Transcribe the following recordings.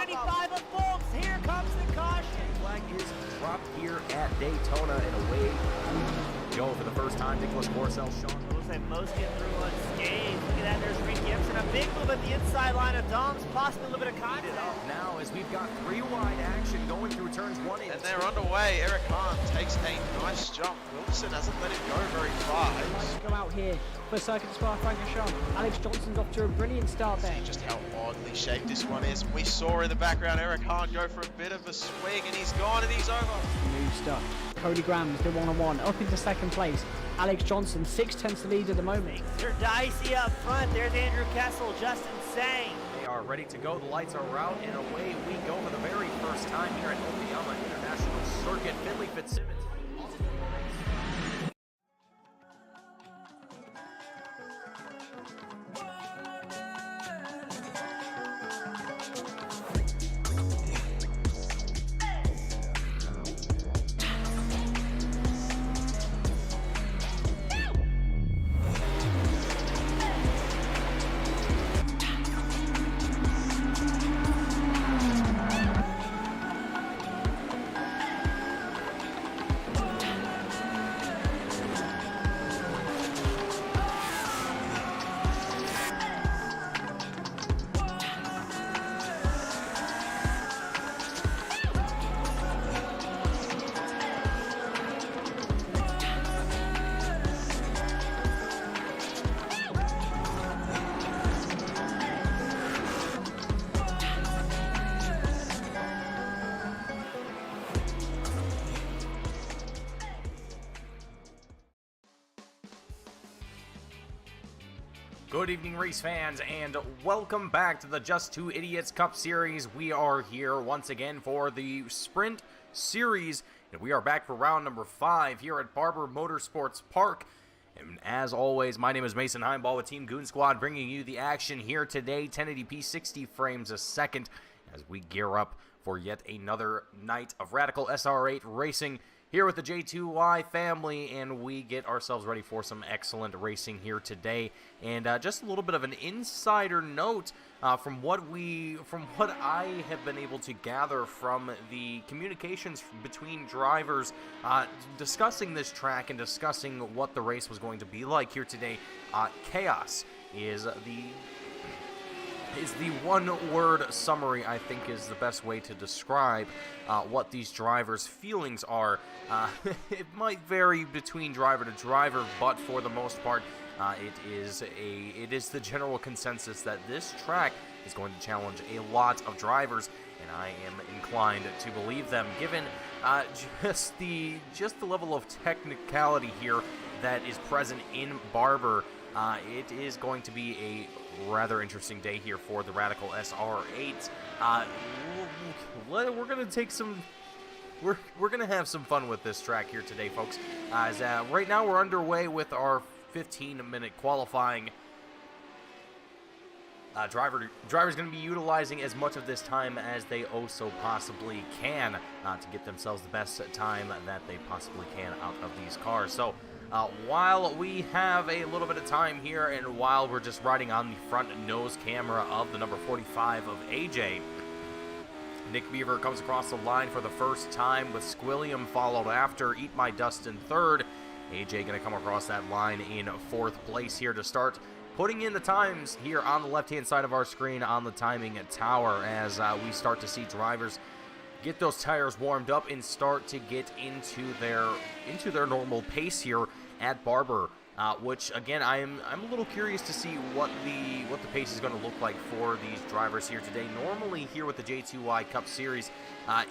95 of Folks. Here comes the caution. Flag is dropped here at Daytona, and away we go for the first time. Nicholas Morcel, Sean. Looks like most get through unscathed. Look at that, there's Reed Gibson. A big move at the inside line of Dom's, possibly a little bit of confidence. Now, as we've got three wide action going through turns 1 and 2. And they're underway. Eric Hahn takes a nice jump. Wilson hasn't let him go very far. Go out here for circuit disqualification. Alex Johnson's off to a brilliant start there. See just how oddly shaped this one is. We saw in the background Eric Hahn go for a bit of a swing, and he's gone and he's over. New stuff. Cody Graham's the one-on-one up into second place. Alex Johnson 6/10 lead at the moment. J2ICS up front. There's Andrew Kessel, Justin Sang. They are ready to go. The lights are out, and away we go for the very first time here at Okayama International Circuit. Finley Fitzsimmons. Good evening, race fans, and welcome back to the Just Two Idiots Cup Series. We are here once again for the Sprint Series, and we are back for round number 5 here at Barber Motorsports Park. And as always, my name is Mason Heimball with Team Goon Squad, bringing you the action here today, 1080p 60 frames a second, as we gear up for yet another night of Radical SR8 racing here with the J2Y family, and we get ourselves ready for some excellent racing here today. And just a little bit of an insider note from what I have been able to gather from the communications between drivers discussing this track and discussing what the race was going to be like here today. Chaos is the one-word summary, I think, is the best way to describe what these drivers' feelings are. It might vary between driver to driver, but for the most part, it is the general consensus that this track is going to challenge a lot of drivers, and I am inclined to believe them, given just the level of technicality here that is present in Barber. It is going to be a rather interesting day here for the Radical SR8. We're gonna take some. We're gonna have some fun with this track here today, folks. As right now we're underway with our 15-minute qualifying. Driver's going to be utilizing as much of this time as they so possibly can to get themselves the best time that they possibly can out of these cars. So while we have a little bit of time here, and while we're just riding on the front nose camera of the number 45 of AJ, Nick Beaver comes across the line for the first time, with Squilliam followed after, Eat My Dust in third. AJ going to come across that line in 4th place here to start putting in the times here on the left-hand side of our screen on the timing tower, as we start to see drivers get those tires warmed up and start to get into their normal pace here at Barber. Which again, I'm a little curious to see what the pace is going to look like for these drivers here today. Normally here with the J2Y Cup Series,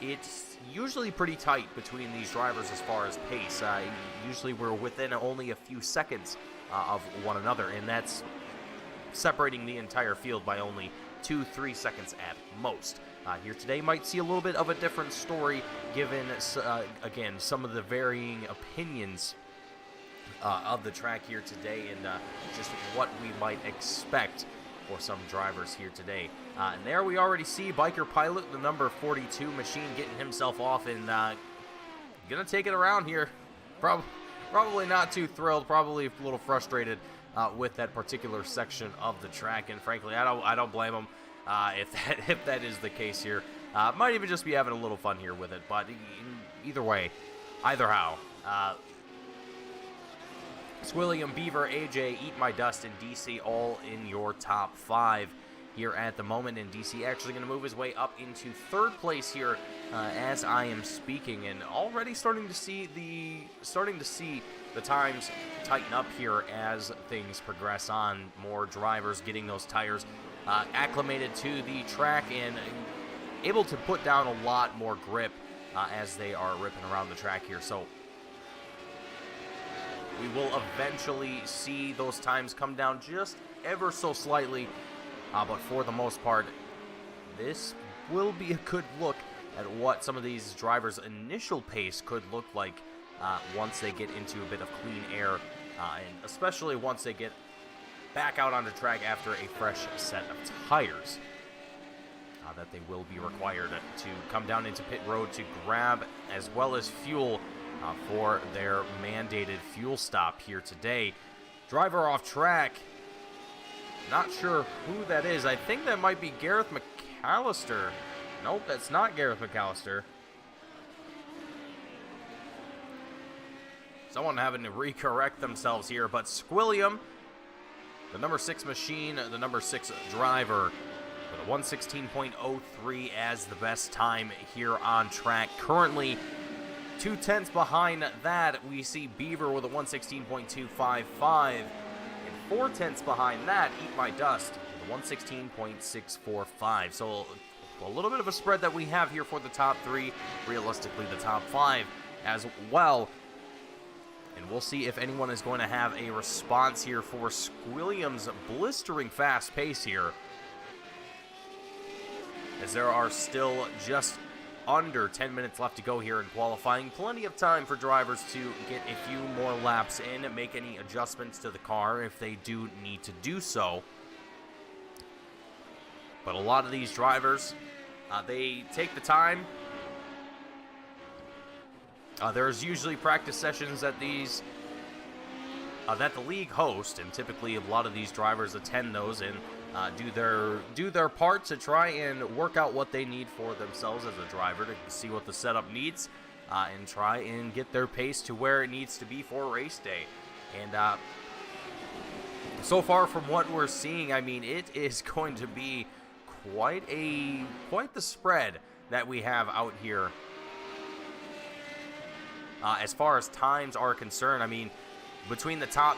it's usually pretty tight between these drivers as far as pace. Usually we're within only a few seconds of one another, and that's separating the entire field by only 2-3 seconds at most. Here today might see a little bit of a different story, given again some of the varying opinions of the track here today, and just what we might expect for some drivers here today. And there we already see Biker Pilot, the number 42 machine, getting himself off and gonna take it around here. Probably not too thrilled, probably a little frustrated with that particular section of the track, and frankly, I don't blame him. if that is the case here. Might even just be having a little fun here with it, but either way, either how. Squilliam, Beaver, AJ, Eat My Dust, and DC all in your top 5 here at the moment, and DC actually going to move his way up into 3rd place here as I am speaking, and already starting to see the times tighten up here as things progress on. More drivers getting those tires acclimated to the track and able to put down a lot more grip as they are ripping around the track here. So we will eventually see those times come down just ever so slightly, but for the most part, this will be a good look at what some of these drivers' initial pace could look like once they get into a bit of clean air, and especially once they get back out on the track after a fresh set of tires that they will be required to come down into pit road to grab, as well as fuel for their mandated fuel stop here today. Driver off track. Not sure who that is. I think that might be Gareth McAllister. Nope, that's not Gareth McAllister. Someone having to recorrect themselves here, but Squilliam, the number 6 machine, the number 6 driver, with a 1:16.03 as the best time here on track. Currently 2/10 behind that, we see Beaver with a 1:16.255, and 4/10 behind that, Eat My Dust with a 1:16.645. So a little bit of a spread that we have here for the top 3, realistically the top 5 as well. And we'll see if anyone is going to have a response here for Squilliam's blistering fast pace here, as there are still just under 10 minutes left to go here in qualifying. Plenty of time for drivers to get a few more laps in and make any adjustments to the car if they do need to do so. But a lot of these drivers, they take the time. There's usually practice sessions at these that the league hosts, and typically a lot of these drivers attend those and do their part to try and work out what they need for themselves as a driver, to see what the setup needs, and try and get their pace to where it needs to be for race day. And so far from what we're seeing, I mean, it is going to be quite the spread that we have out here. As far as times are concerned, I mean, between the top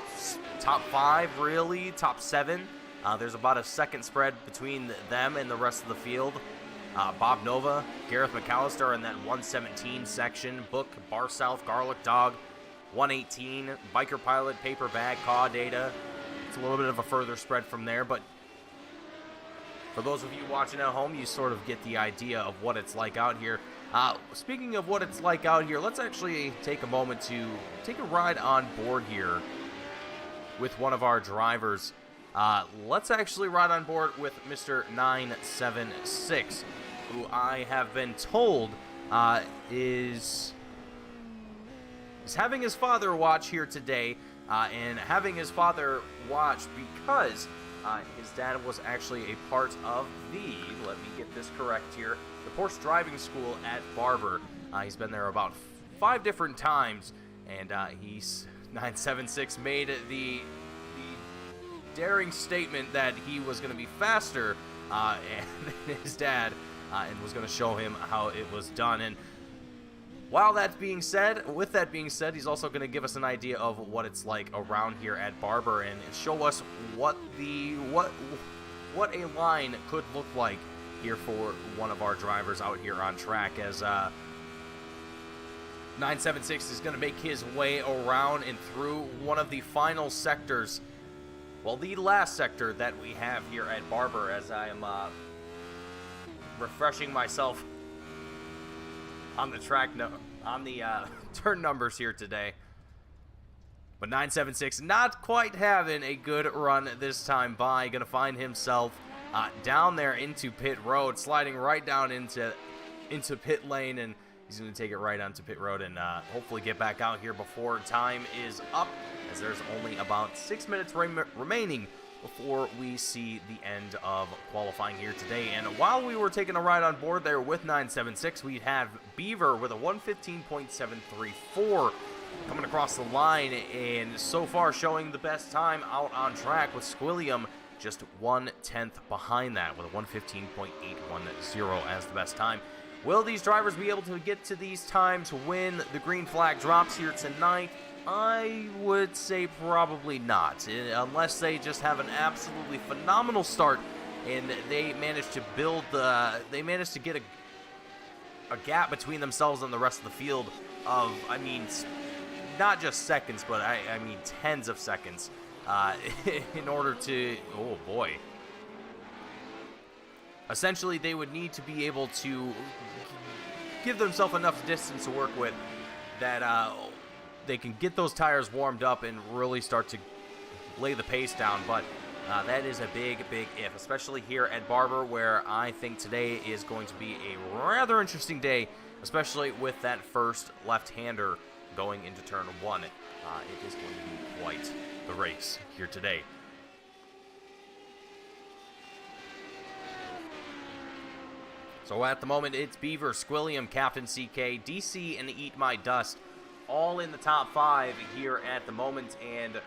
5, really, top 7, there's about a second spread between them and the rest of the field. Bob Nova, Gareth McAllister in that 117 section. Book, Bar South, Garlic Dog, 118. Biker Pilot, Paper Bag, Caw Data. It's a little bit of a further spread from there, but for those of you watching at home, you sort of get the idea of what it's like out here. Speaking of what it's like out here, let's actually take a moment to take a ride on board here with one of our drivers. Let's actually ride on board with Mr. 976, who I have been told is having his father watch here today, and having his father watch because his dad was actually a part of let me get this correct here, the Porsche driving school at Barber. He's been there about 5 different times, and 976 made the daring statement that he was going to be faster than his dad, and was going to show him how it was done. And with that being said, he's also going to give us an idea of what it's like around here at Barber and show us what a line could look like here for one of our drivers out here on track, as 976 is going to make his way around and through one of the final sectors. Well, the last sector that we have here at Barber, as I am refreshing myself on the track, on the turn numbers here today. But 976 not quite having a good run this time by. Going to find himself down there into pit road, sliding right down into pit lane, and he's going to take it right onto pit road and hopefully get back out here before time is up, as there's only about 6 minutes remaining before we see the end of qualifying here today. And while we were taking a ride on board there with 976, we have Beaver with a 1:15.734 coming across the line, and so far showing the best time out on track, with Squilliam just 1/10 behind that with a 1:15.810 as the best time. Will these drivers be able to get to these times when the green flag drops here tonight? I would say probably not, unless they just have an absolutely phenomenal start and they manage to get a gap between themselves and the rest of the field of, I mean, not just seconds, but I mean tens of seconds in order to, oh boy. Essentially, they would need to be able to give themselves enough distance to work with that they can get those tires warmed up and really start to lay the pace down. But that is a big if, especially here at Barber, where I think today is going to be a rather interesting day, especially with that first left-hander going into turn 1. It is going to be quite the race here today. So at the moment, it's Beaver, Squilliam, Captain CK, DC, and Eat My Dust, all in the top 5 here at the moment. And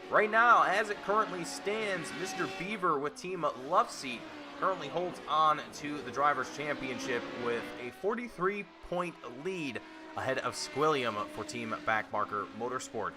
right now, as it currently stands, Mr. Beaver with Team Loveseat currently holds on to the Drivers' Championship with a 43-point lead ahead of Squilliam for Team Backmarker Motorsport.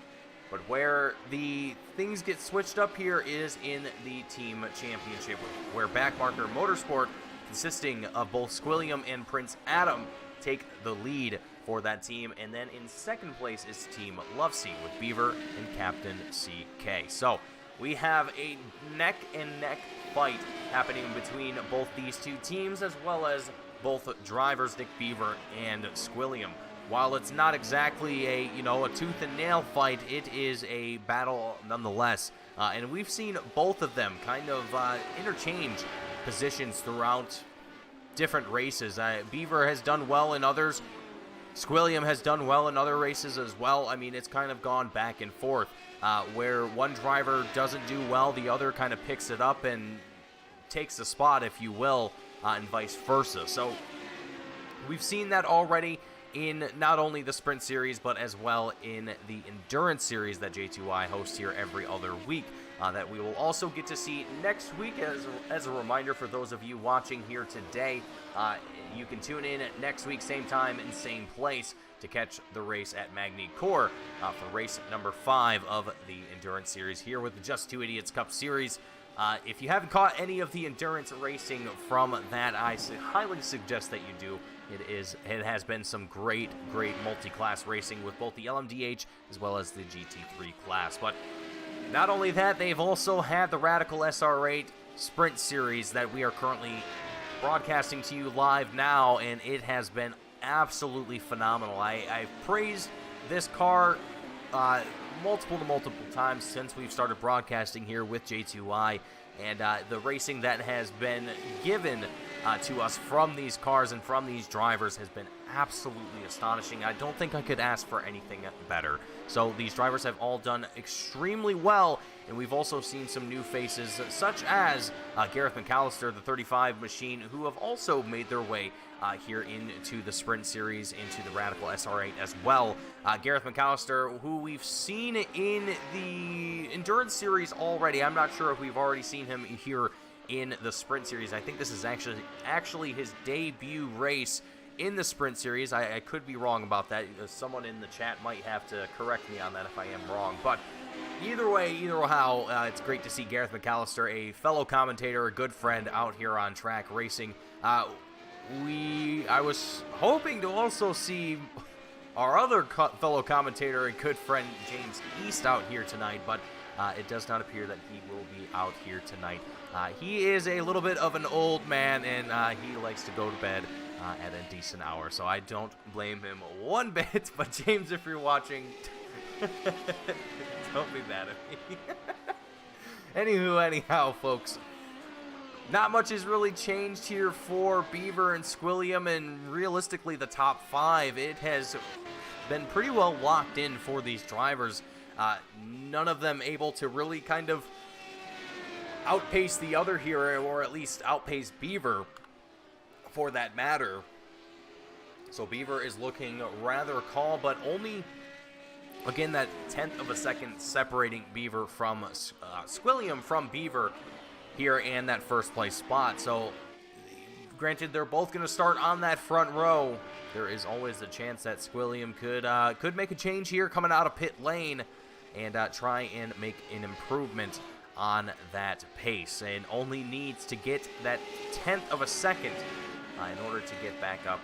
But where the things get switched up here is in the Team Championship, where Backmarker Motorsport, consisting of both Squilliam and Prince Adam, take the lead for that team. And then in second place is Team Loveseat with Beaver and Captain CK. So we have a neck-and-neck fight happening between both these two teams, as well as both drivers, Nick Beaver and Squilliam. While it's not exactly a tooth and nail fight, it is a battle nonetheless. And we've seen both of them kind of interchange positions throughout different races. Beaver has done well in others. Squilliam has done well in other races as well. I mean, it's kind of gone back and forth, where one driver doesn't do well, the other kind of picks it up and takes the spot, if you will, and vice versa. So we've seen that already in not only the Sprint Series, but as well in the Endurance Series that J2I hosts here every other week, that we will also get to see next week. As a reminder for those of you watching here today, you can tune in next week, same time and same place, to catch the race at Magny Corps for race number 5 of the Endurance Series here with the Just 2 Idiots Cup Series. If you haven't caught any of the endurance racing from that, I highly suggest that you do. It has been some great multi-class racing with both the LMDH as well as the GT3 class. But not only that, they've also had the Radical SR8 Sprint Series that we are currently broadcasting to you live now, and it has been absolutely phenomenal. I've praised this car multiple times since we've started broadcasting here with J2I, and the racing that has been given to us from these cars and from these drivers has been absolutely astonishing. I don't think I could ask for anything better. So these drivers have all done extremely well, and we've also seen some new faces such as Gareth McAllister, the 35 machine, who have also made their way here into the Sprint Series, into the Radical SR8 as well. Gareth McAllister, who we've seen in the Endurance Series already. I'm not sure if we've already seen him here in the Sprint Series. I think this is actually his debut race in the Sprint Series. I could be wrong about that. Someone in the chat might have to correct me on that if I am wrong. But either way, either how, it's great to see Gareth McAllister, a fellow commentator, a good friend, out here on track racing. I was hoping to also see our other fellow commentator and good friend James East out here tonight, but it does not appear that he will be out here tonight. He is a little bit of an old man, and he likes to go to bed at a decent hour, so I don't blame him one bit. But James, if you're watching, don't be mad at me. Anyhow, folks, not much has really changed here for Beaver and Squilliam, and realistically the top 5, it has been pretty well locked in for these drivers None of them able to really kind of outpace the other here, or at least outpace Beaver for that matter. So Beaver is looking rather calm, but only, again, that 1/10 of a second separating Beaver from Squilliam from Beaver here in that first place spot. So granted, they're both going to start on that front row. There is always a chance that Squilliam could make a change here coming out of pit lane and try and make an improvement on that pace, and only needs to get that 1/10 of a second in order to get back up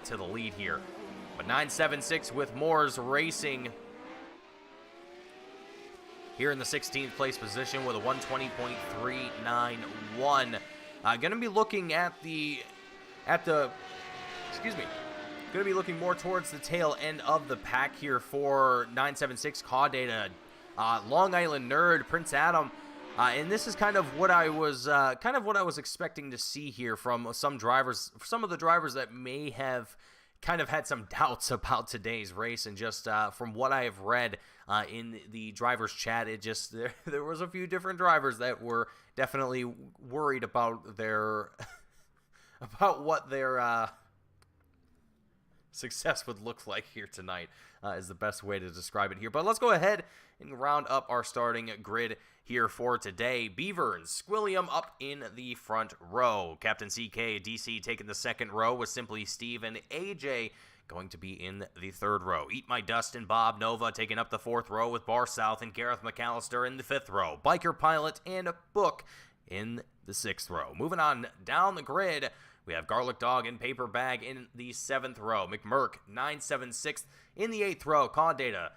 to the lead here. But 976 with Moores Racing here in the 16th place position with a 120.391. Going to be looking going to be looking more towards the tail end of the pack here for 976 Car Data, Long Island Nerd, Prince Adam, and this is kind of what I was expecting to see here from some of the drivers that may have kind of had some doubts about today's race, and just from what I have read in the drivers chat, there was a few different drivers that were definitely worried about what their success would look like here tonight, is the best way to describe it here. But let's go ahead and round up our starting grid here for today. Beaver and Squilliam up in the front row. Captain CK, DC taking the second row with Simply Steve and AJ going to be in the third row. Eat My Dust and Bob Nova taking up the fourth row with Bar South and Gareth McAllister in the fifth row. Biker Pilot and Book in the sixth row. Moving on down the grid, we have Garlic Dog and Paper Bag in the seventh row. McMurk, 976 in the eighth row. Car Data,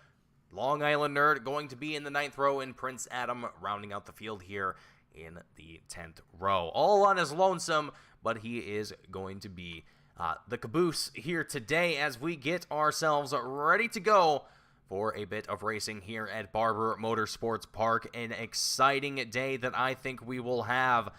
Long Island Nerd going to be in the ninth row, and Prince Adam rounding out the field here in the 10th row. All on his lonesome, but he is going to be the caboose here today as we get ourselves ready to go for a bit of racing here at Barber Motorsports Park. An exciting day that I think we will have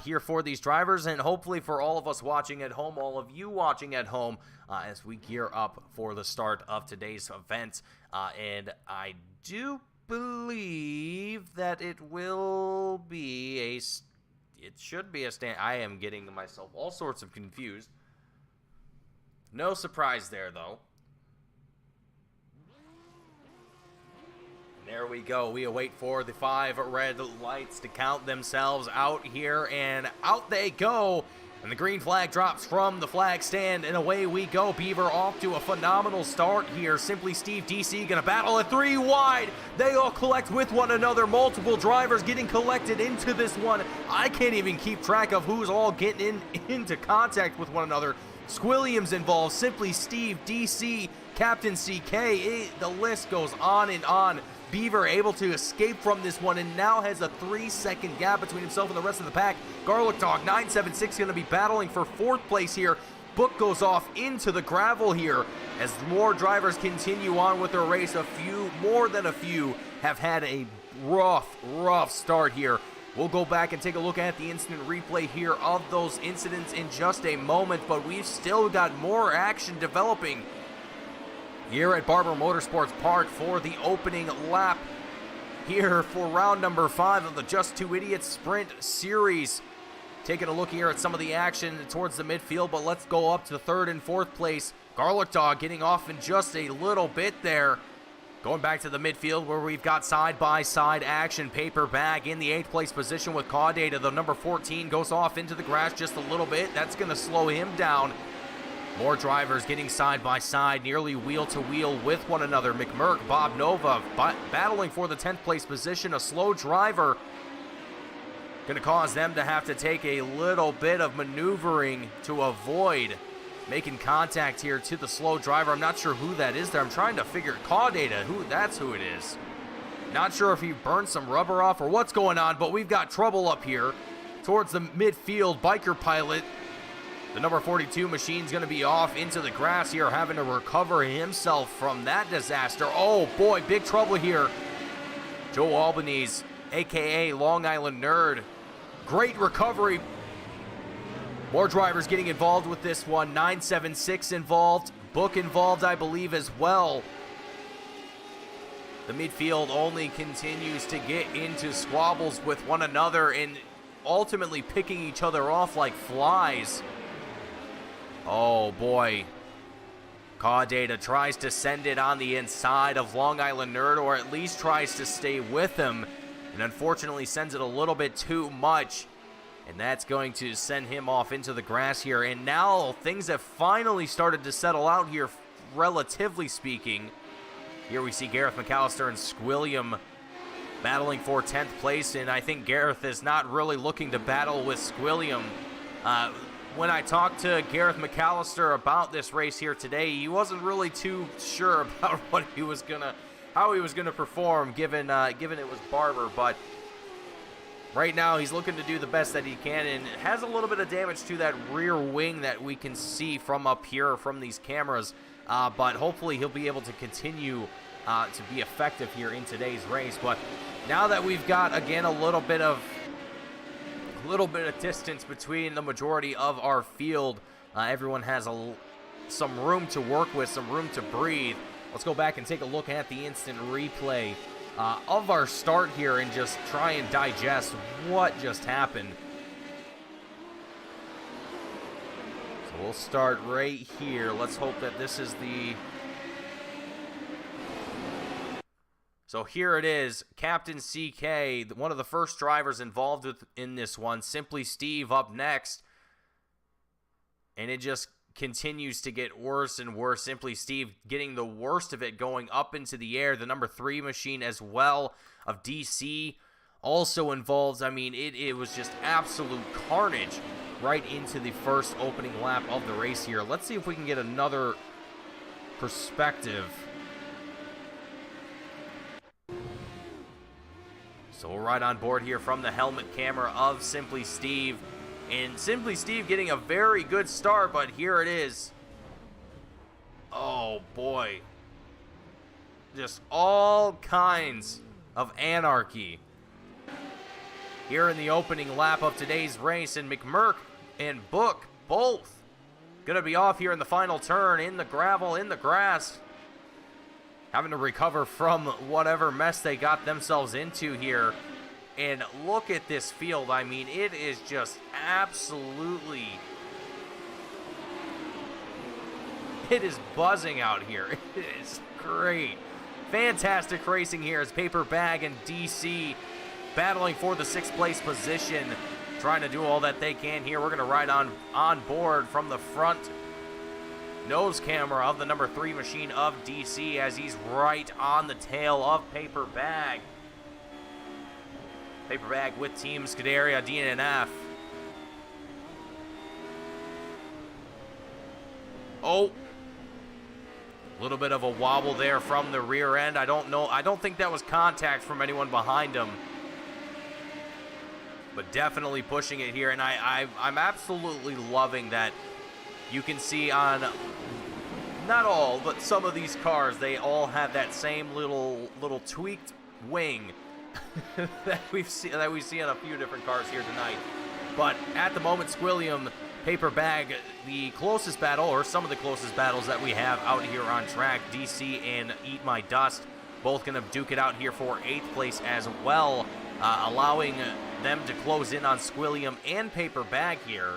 here for these drivers, and hopefully for all of us watching at home, all of you watching at home, as we gear up for the start of today's event. And I do believe that it should be a stand. I am getting myself all sorts of confused. No surprise there, though. There we go. We await for the 5 red lights to count themselves out here, and out they go. And the green flag drops from the flag stand, and away we go. Beaver off to a phenomenal start here. Simply Steve DC going to battle at 3 wide. They all collect with one another. Multiple drivers getting collected into this one. I can't even keep track of who's all getting into contact with one another. Squilliam's involved. Simply Steve, DC, Captain CK. The list goes on and on. Beaver able to escape from this one and now has a 3-second gap between himself and the rest of the pack. Garlic Dog 976 going to be battling for 4th place here. Book goes off into the gravel here as more drivers continue on with their race. More than a few have had a rough start here. We'll go back and take a look at the instant replay here of those incidents in just a moment, but we've still got more action developing here at Barber Motorsports Park for the opening lap here for round number 5 of the Just 2 Idiots Sprint Series. Taking a look here at some of the action towards the midfield, but let's go up to 3rd and 4th place. Garlic Dog getting off in just a little bit there. Going back to the midfield where we've got side-by-side action. Paper Bag in the 8th place position with Car Data. The number 14 goes off into the grass just a little bit. That's going to slow him down. More drivers getting side-by-side, nearly wheel-to-wheel with one another. McMurk, Bob Nova battling for the 10th place position. A slow driver going to cause them to have to take a little bit of maneuvering to avoid making contact here to the slow driver. I'm not sure who that is there. I'm trying to figure Car Data, that's who it is. Not sure if he burned some rubber off or what's going on, but we've got trouble up here towards the midfield. Biker Pilot, the number 42 machine's going to be off into the grass here, having to recover himself from that disaster. Oh boy, big trouble here. Joe Albanese, aka Long Island Nerd. Great recovery. More drivers getting involved with this one. 976 involved. Book involved, I believe, as well. The midfield only continues to get into squabbles with one another and ultimately picking each other off like flies. Oh boy. Caudata tries to send it on the inside of Long Island Nerd, or at least tries to stay with him, and unfortunately sends it a little bit too much. And that's going to send him off into the grass here. And now things have finally started to settle out here, relatively speaking. Here we see Gareth McAllister and Squilliam battling for 10th place, and I think Gareth is not really looking to battle with Squilliam. When I talked to Gareth McAllister about this race here today, he wasn't really too sure about how he was gonna perform, given it was Barber. But right now, he's looking to do the best that he can, and has a little bit of damage to that rear wing that we can see from up here from these cameras. But hopefully, he'll be able to continue to be effective here in today's race. But now that we've got again a little bit of distance between the majority of our field, everyone has some room to work with, some room to breathe. Let's go back and take a look at the instant replay of our start here and just try and digest what just happened. So we'll start right here. Let's hope that this is the... So here it is, Captain CK, one of the first drivers involved in this one. Simply Steve up next. And it just continues to get worse and worse. Simply Steve getting the worst of it, going up into the air. The number 3 machine as well of DC also involved. I mean, it was just absolute carnage right into the first opening lap of the race here. Let's see if we can get another perspective. So we're right on board here from the helmet camera of Simply Steve. And Simply Steve getting a very good start, but here it is. Oh boy. Just all kinds of anarchy here in the opening lap of today's race. And McMurk and Book both gonna be off here in the final turn, in the gravel, in the grass, having to recover from whatever mess they got themselves into here. And look at this field. I mean, it is just absolutely... It is buzzing out here. It is great. Fantastic racing here as Paper Bag and DC battling for the 6th place position, trying to do all that they can here. We're going to ride on board from the front nose camera of the number 3 machine of DC as he's right on the tail of Paper Bag. Paper Bag with Team Scuderia DNF. Oh, a little bit of a wobble there from the rear end. I don't think that was contact from anyone behind him, but definitely pushing it here. And I'm absolutely loving that. You can see on, not all, but some of these cars, they all have that same little tweaked wing that we see on a few different cars here tonight. But at the moment, Squilliam, Paper Bag, the closest battle, or some of the closest battles that we have out here on track. DC and Eat My Dust, both going to duke it out here for 8th place as well, allowing them to close in on Squilliam and Paper Bag here.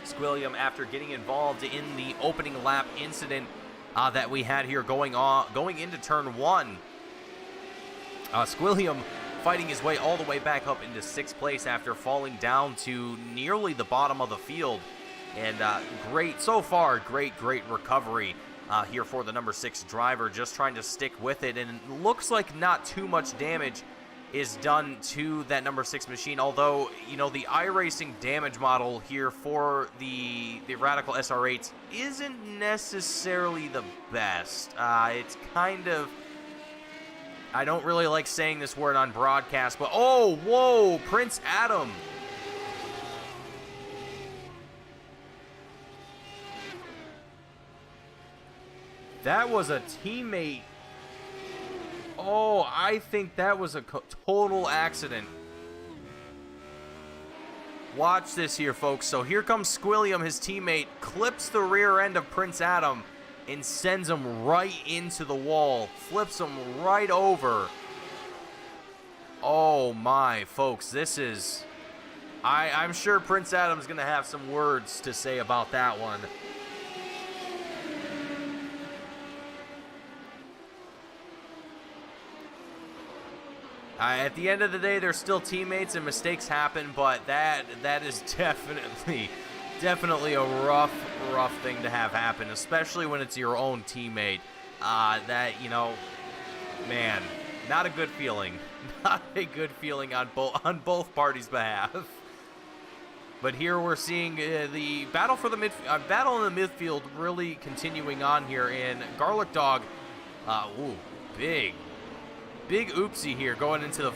Squilliam, after getting involved in the opening lap incident that we had here going into turn 1. Squilliam fighting his way all the way back up into 6th place after falling down to nearly the bottom of the field. And great recovery here for the number 6 driver, just trying to stick with it. And it looks like not too much damage is done to that number 6 machine, although, you know, the iRacing damage model here for the Radical SR8s isn't necessarily the best. It's kind of, I don't really like saying this word on broadcast, but oh, whoa, Prince Adam. That was a teammate. Oh, I think that was a total accident. Watch this here, folks. So here comes Squilliam, his teammate, clips the rear end of Prince Adam and sends him right into the wall. Flips him right over. Oh my, folks, this is... I'm sure Prince Adam's going to have some words to say about that one. At the end of the day, they're still teammates and mistakes happen, but that is definitely a rough thing to have happen, especially when it's your own teammate. That, you know, man, not a good feeling. Not a good feeling on both parties' behalf. But here we're seeing the battle for the battle in the midfield really continuing on here. And Garlic Dog, ooh, big oopsie here going into the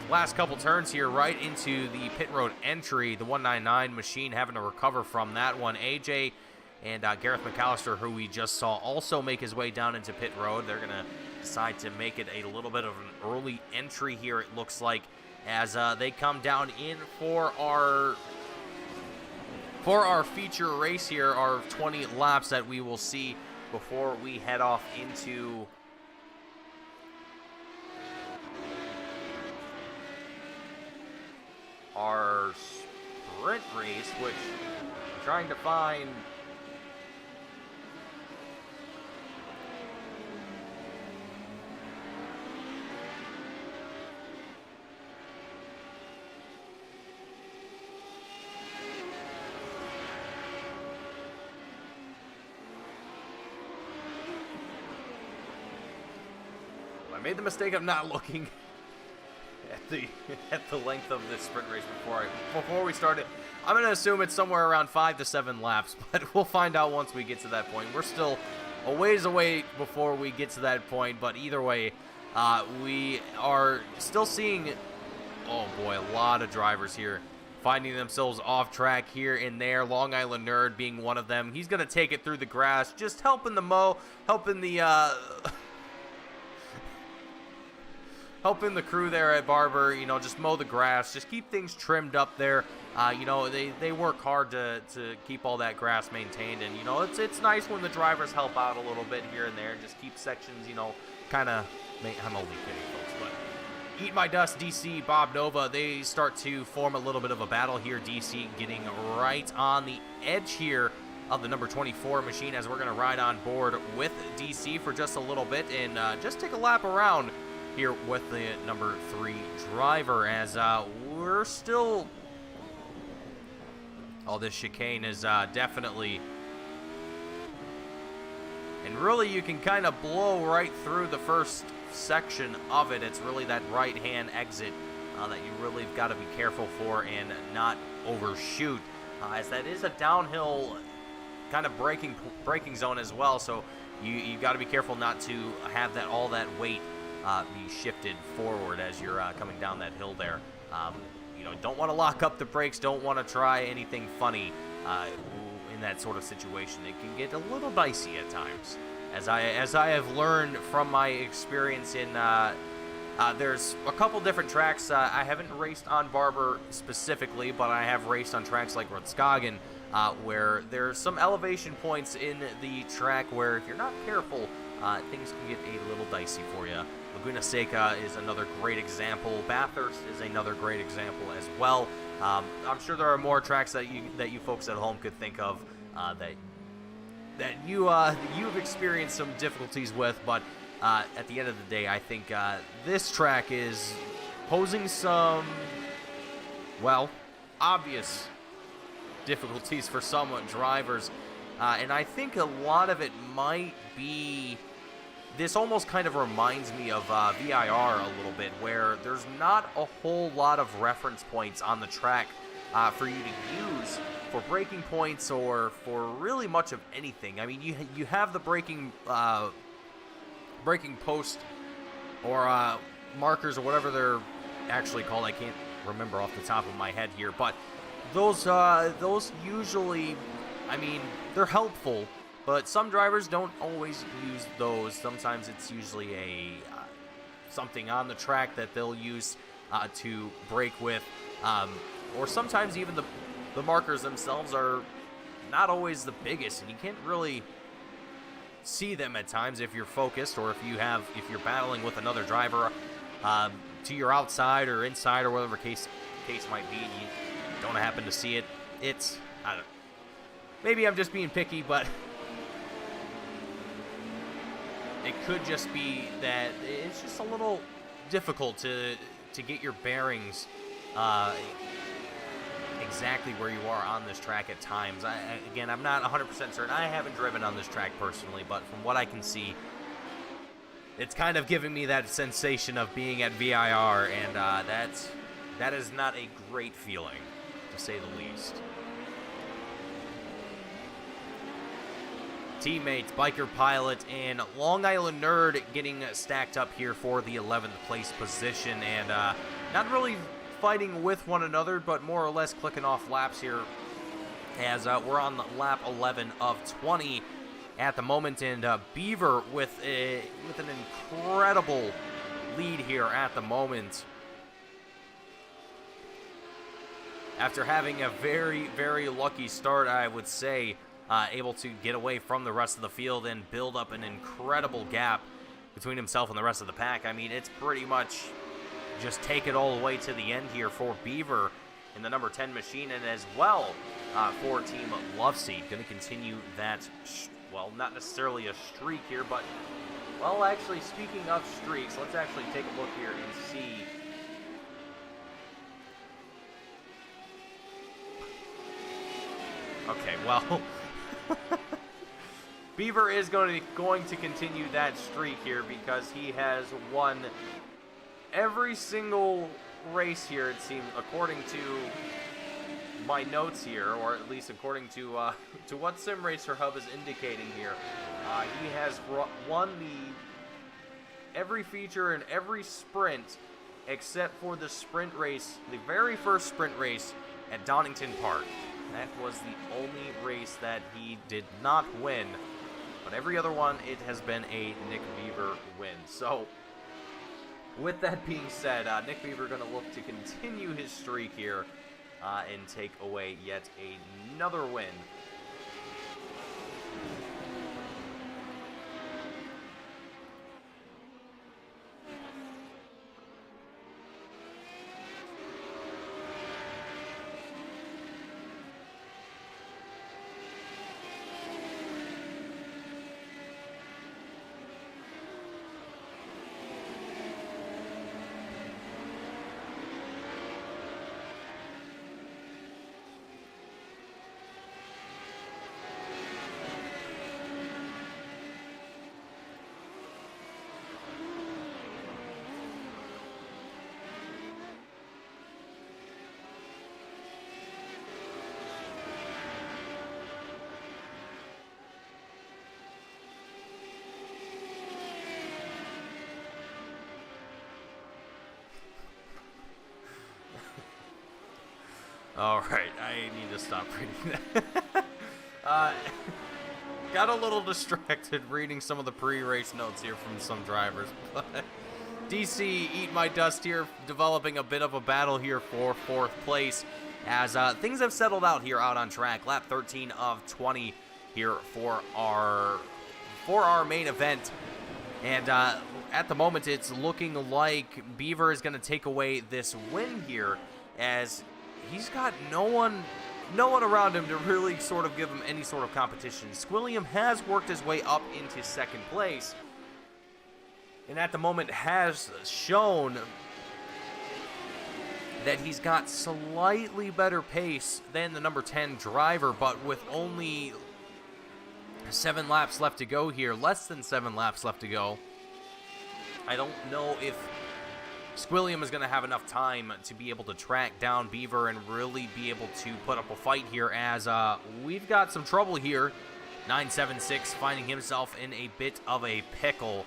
last couple turns here, right into the pit road entry. The 199 machine having to recover from that one. AJ and Gareth McAllister, who we just saw also make his way down into pit road. They're going to decide to make it a little bit of an early entry here, it looks like, as they come down in for our feature race here, our 20 laps that we will see before we head off into our sprint race, which I'm trying to find. I made the mistake of not looking at the length of this sprint race before we started. I'm going to assume it's somewhere around 5 to 7 laps, but we'll find out once we get to that point. We're still a ways away before we get to that point, but either way, we are still seeing, oh boy, a lot of drivers here finding themselves off track here and there. Long Island Nerd being one of them. He's going to take it through the grass, just helping the crew there at Barber, you know, just mow the grass, just keep things trimmed up there. You know, they work hard to keep all that grass maintained, and, you know, it's nice when the drivers help out a little bit here and there, just keep sections, you know, kind of, I'm only kidding, folks, but Eat My Dust, DC, Bob Nova, they start to form a little bit of a battle here. DC getting right on the edge here of the number 24 machine, as we're going to ride on board with DC for just a little bit and just take a lap around here with the number 3 driver, as we're still... Oh, this chicane is definitely... And really, you can kind of blow right through the first section of it. It's really that right-hand exit that you really have got to be careful for and not overshoot, as that is a downhill kind of braking zone as well, so you got to be careful not to have all that weight be shifted forward as you're coming down that hill there. You know, don't want to lock up the brakes, don't want to try anything funny in that sort of situation. It can get a little dicey at times, as I have learned from my experience in there's a couple different tracks. I haven't raced on Barber specifically, but I have raced on tracks like Rudskagen, where there's some elevation points in the track where if you're not careful, things can get a little dicey for you. Laguna Seca is another great example. Bathurst is another great example as well. I'm sure there are more tracks that you folks at home could think of that you've experienced some difficulties with, but at the end of the day, I think this track is posing some, well, obvious difficulties for some drivers, and I think a lot of it might be... This almost kind of reminds me of VIR a little bit, where there's not a whole lot of reference points on the track for you to use for braking points or for really much of anything. I mean, you have the braking post or markers or whatever they're actually called. I can't remember off the top of my head here, but those usually, I mean, they're helpful. But some drivers don't always use those. Sometimes it's usually something on the track that they'll use to brake with, or sometimes even the markers themselves are not always the biggest, and you can't really see them at times if you're focused, or if you're battling with another driver to your outside or inside or whatever case might be, and you don't happen to see it. I don't know. Maybe I'm just being picky, but it could just be that it's just a little difficult to get your bearings exactly where you are on this track at times. Again, I'm not 100% certain. I haven't driven on this track personally, but from what I can see, it's kind of giving me that sensation of being at VIR, and that is not a great feeling, to say the least. Teammates, Biker Pilot, and Long Island Nerd getting stacked up here for the 11th place position, and not really fighting with one another, but more or less clicking off laps here as we're on lap 11 of 20 at the moment, and Beaver with an incredible lead here at the moment. After having a very, very lucky start, I would say, able to get away from the rest of the field and build up an incredible gap between himself and the rest of the pack. I mean, it's pretty much just take it all the way to the end here for Beaver in the number 10 machine, and as well for Team Loveseed. Going to continue that, well, not necessarily a streak here, but, well, actually, speaking of streaks, let's actually take a look here and see. Okay, well, Beaver is going to continue that streak here because he has won every single race here, it seems, according to my notes here, or at least according to what Sim Racer Hub is indicating here. He has won every feature and every sprint except for the sprint race, the very first sprint race at Donington Park. That was the only race that he did not win, but every other one, it has been a Nick Beaver win. So, with that being said, Nick Beaver going to look to continue his streak here and take away yet another win. Alright, I need to stop reading that. Got a little distracted reading some of the pre-race notes here from some drivers, but DC, eat my dust here, developing a bit of a battle here for 4th place as things have settled out here out on track. Lap 13 of 20 here for our main event, and at the moment it's looking like Beaver is going to take away this win here, as he's got no one around him to really sort of give him any sort of competition. Squilliam has worked his way up into 2nd place, and at the moment has shown that he's got slightly better pace than the number 10 driver, but with only 7 laps left to go here, less than 7 laps left to go, I don't know if Squilliam is going to have enough time to be able to track down Beaver and really be able to put up a fight here, as we've got some trouble here. 976 finding himself in a bit of a pickle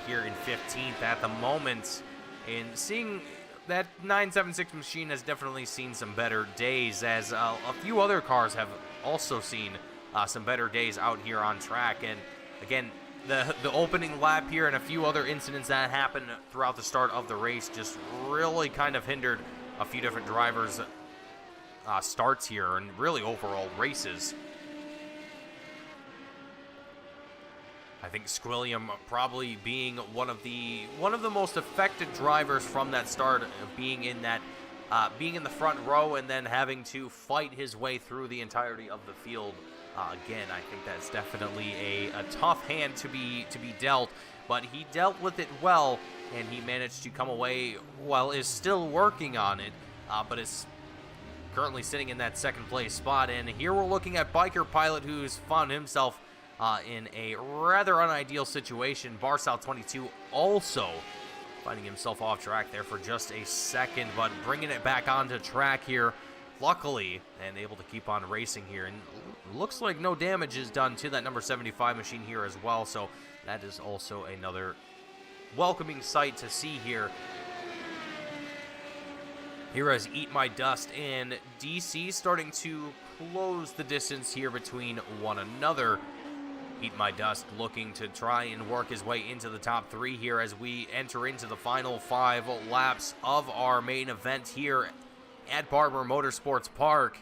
here in 15th at the moment. And seeing that 976 machine has definitely seen some better days, as a few other cars have also seen some better days out here on track. And again, the opening lap here and a few other incidents that happened throughout the start of the race just really kind of hindered a few different drivers starts here and really overall races. I think Squilliam probably being one of the most affected drivers from that start, being in the front row and then having to fight his way through the entirety of the field. Again, I think that's definitely a tough hand to be dealt, but he dealt with it well, and he managed to come away, well, is still working on it, but is currently sitting in that second place spot. And here we're looking at Biker Pilot, who's found himself in a rather unideal situation. Bar South 22 also finding himself off track there for just a second, but bringing it back onto track here, luckily, and able to keep on racing here. And looks like no damage is done to that number 75 machine here as well, so that is also another welcoming sight to see here. Here as Eat My Dust and DC starting to close the distance here between one another. Eat My Dust looking to try and work his way into the top 3 here as we enter into the final 5 laps of our main event here at Barber Motorsports Park.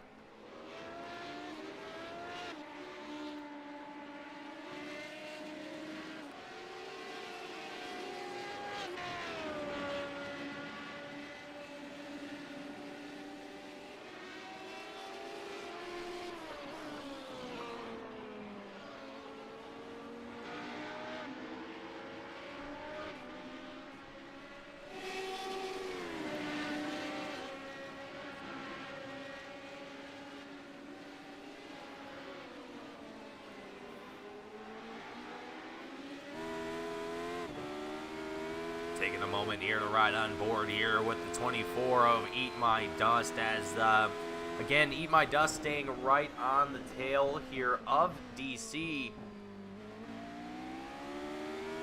Taking a moment here to ride on board here with the 24 of Eat My Dust as, again, Eat My Dust staying right on the tail here of DC.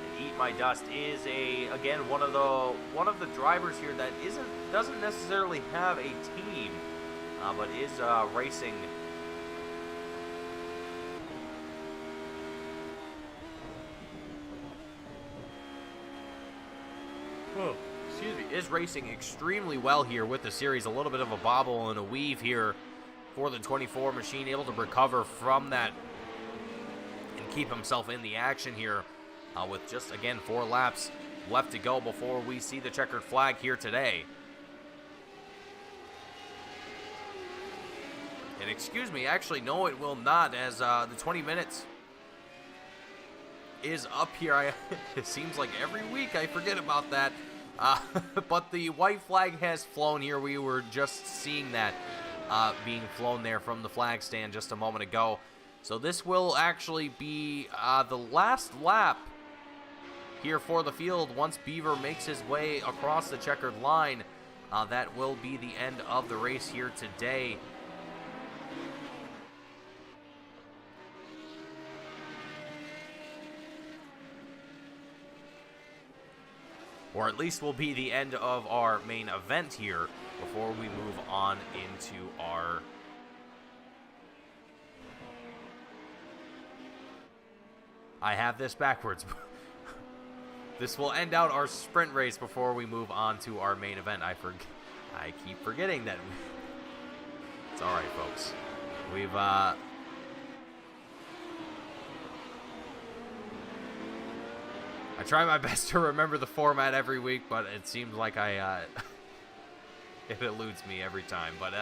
And Eat My Dust is again one of the drivers here that doesn't necessarily have a team, but is racing. Excuse me, is racing extremely well here with the series. A little bit of a bobble and a weave here for the 24 machine, able to recover from that and keep himself in the action here with just, again, 4 laps left to go before we see the checkered flag here today. And excuse me, actually, no, it will not, as the 20 minutes is up here. It seems like every week I forget about that. But the white flag has flown here. We were just seeing that being flown there from the flag stand just a moment ago. So this will actually be the last lap here for the field. Once Beaver makes his way across the checkered line, that will be the end of the race here today. Or at least will be the end of our main event here before we move on into our... I have this backwards. This will end out our sprint race before we move on to our main event. I keep forgetting that. It's all right, folks. We've I try my best to remember the format every week, but it seems like it eludes me every time. But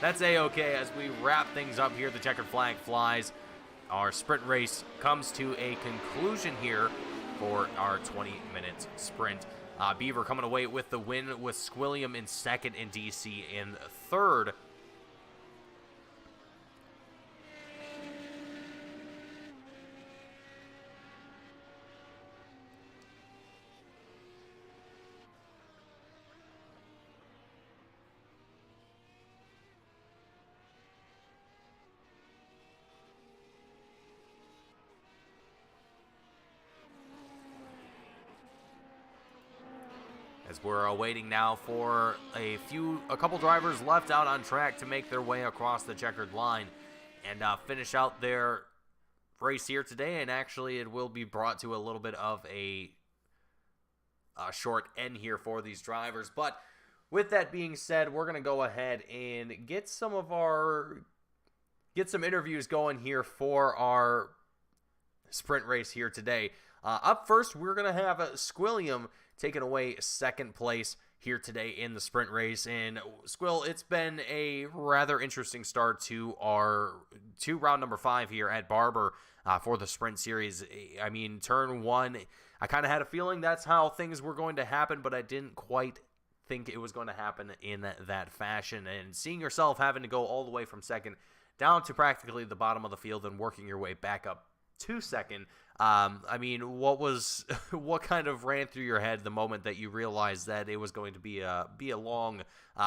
that's a-okay as we wrap things up here. The checkered flag flies. Our sprint race comes to a conclusion here for our 20-minute sprint. Beaver coming away with the win, with Squilliam in second and DC in third. As we're awaiting now for a couple drivers left out on track to make their way across the checkered line and finish out their race here today. And actually, it will be brought to a little bit of a short end here for these drivers. But with that being said, we're going to go ahead and get some interviews going here for our sprint race here today. Up first, we're going to have Squilliam taking away second place here today in the sprint race. And Squill, it's been a rather interesting start to round number 5 here at Barber for the sprint series. I mean, turn 1, I kind of had a feeling that's how things were going to happen, but I didn't quite think it was going to happen in that fashion. And seeing yourself having to go all the way from second down to practically the bottom of the field and working your way back up to second. I mean, what kind of ran through your head the moment that you realized that it was going to be a long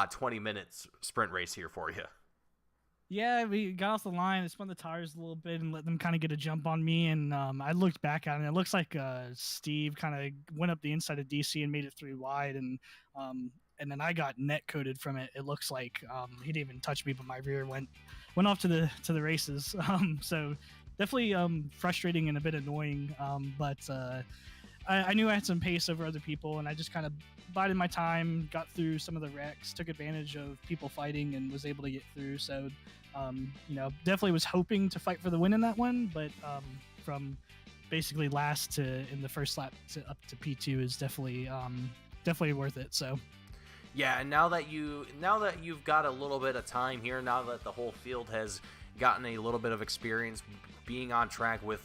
20 minutes sprint race here for you? Yeah, we got off the line, spun the tires a little bit and let them kind of get a jump on me. And I looked back at it, and it looks like Steve kind of went up the inside of DC and made it 3 wide. And then I got net coated from it. It looks like he didn't even touch me, but my rear went off to the races. So definitely frustrating and a bit annoying. But I knew I had some pace over other people, and I just kind of bided my time, got through some of the wrecks, took advantage of people fighting, and was able to get through. So, definitely was hoping to fight for the win in that one, but from basically last to in the first lap up to P2 is definitely worth it. So. Yeah, and now that you've got a little bit of time here, now that the whole field has gotten a little bit of experience being on track with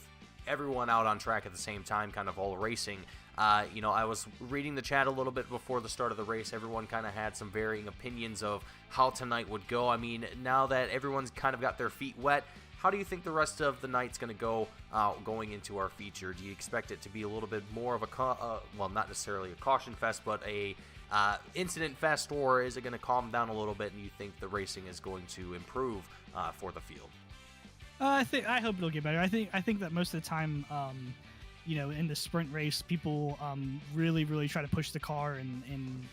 everyone out on track at the same time, kind of all racing. I was reading the chat a little bit before the start of the race. Everyone kind of had some varying opinions of how tonight would go. I mean, now that everyone's kind of got their feet wet, how do you think the rest of the night's going to go going into our feature? Do you expect it to be a little bit more of well, not necessarily a caution fest, but a incident fest, or is it going to calm down a little bit and you think the racing is going to improve for the field? I hope it'll get better. I think that most of the time, in the sprint race, people really try to push the car, and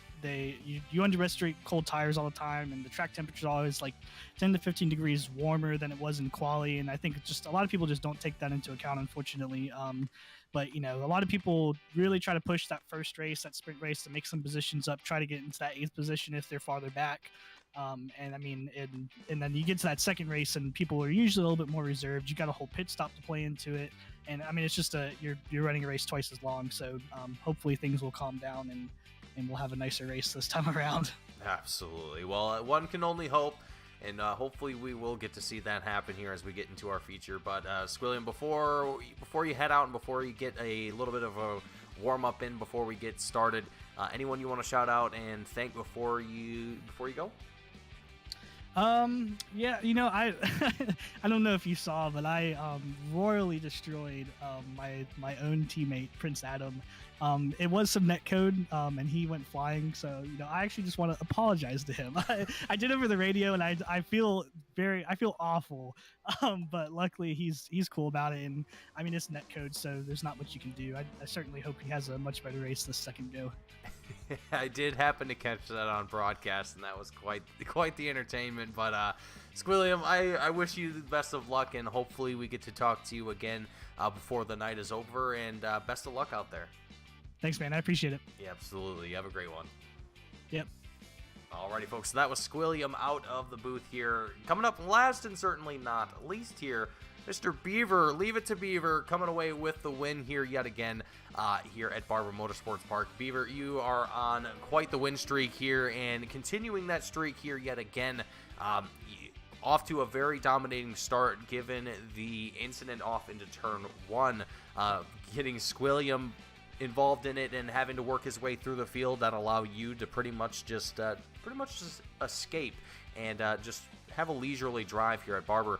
you underestimate cold tires all the time, and the track temperature is always like 10 to 15 degrees warmer than it was in quali, and I think it's just a lot of people just don't take that into account, unfortunately. But a lot of people really try to push that first race, that sprint race, to make some positions up, try to get into that 8th position if they're farther back. And then you get to that second race, and people are usually a little bit more reserved. You got a whole pit stop to play into it, and I mean, it's just you're running a race twice as long. So hopefully things will calm down, and we'll have a nicer race this time around. Absolutely. Well, one can only hope, and hopefully we will get to see that happen here as we get into our feature. But Squilliam, before you head out and before you get a little bit of a warm up in before we get started, anyone you want to shout out and thank before you go? Yeah, I I don't know if you saw, but I royally destroyed my own teammate, Prince Adam. It was some netcode, and he went flying, so I actually just want to apologize to him. I did over the radio, and I feel awful, but luckily he's cool about it, and I mean, it's netcode, so there's not much you can do. I certainly hope he has a much better race this second go. I did happen to catch that on broadcast, and that was quite the entertainment. But Squilliam, I wish you the best of luck, and hopefully we get to talk to you again before the night is over. And best of luck out there. Thanks, man. I appreciate it. Yeah, absolutely. You have a great one. Yep. Alrighty, folks. So that was Squilliam out of the booth here. Coming up last and certainly not least here, Mr. Beaver, Leave It to Beaver, coming away with the win here yet again here at Barber Motorsports Park. Beaver, you are on quite the win streak here, and continuing that streak here yet again. Off to a very dominating start given the incident off into turn 1, getting Squilliam involved in it and having to work his way through the field that allow you to pretty much just escape and just have a leisurely drive here at Barber.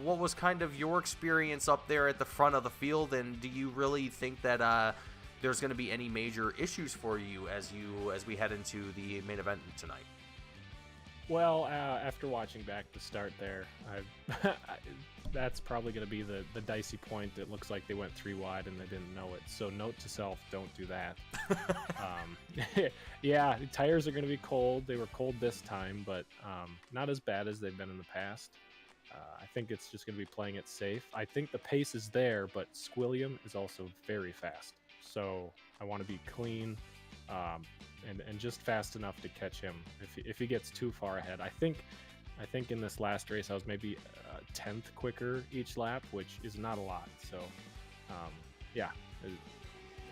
What was kind of your experience up there at the front of the field, and do you really think that there's going to be any major issues for you as we head into the main event tonight? Well, after watching back the start there, that's probably going to be the dicey point. It looks like they went 3 wide and they didn't know it. So note to self, don't do that. Yeah, the tires are going to be cold. They were cold this time, but not as bad as they've been in the past. I think it's just going to be playing it safe. I think the pace is there, but Squilliam is also very fast. So I want to be clean, and just fast enough to catch him if he gets too far ahead. I think in this last race I was maybe 10th quicker each lap, which is not a lot. So yeah,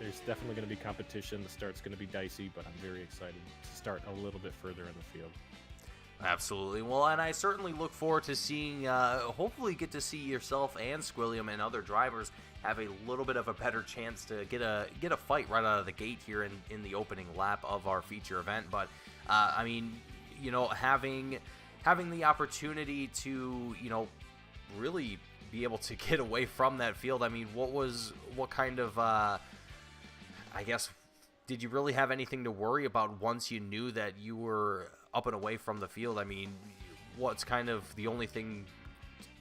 there's definitely going to be competition. The start's going to be dicey, but I'm very excited to start a little bit further in the field. Absolutely. Well, and I certainly look forward to seeing, hopefully get to see yourself and Squilliam and other drivers have a little bit of a better chance to get a fight right out of the gate here in the opening lap of our feature event. But, I mean, you know, having the opportunity to, you know, really be able to get away from that field, I mean, what kind of, I guess, did you really have anything to worry about once you knew that you were up and away from the field? I mean, what's kind of the only thing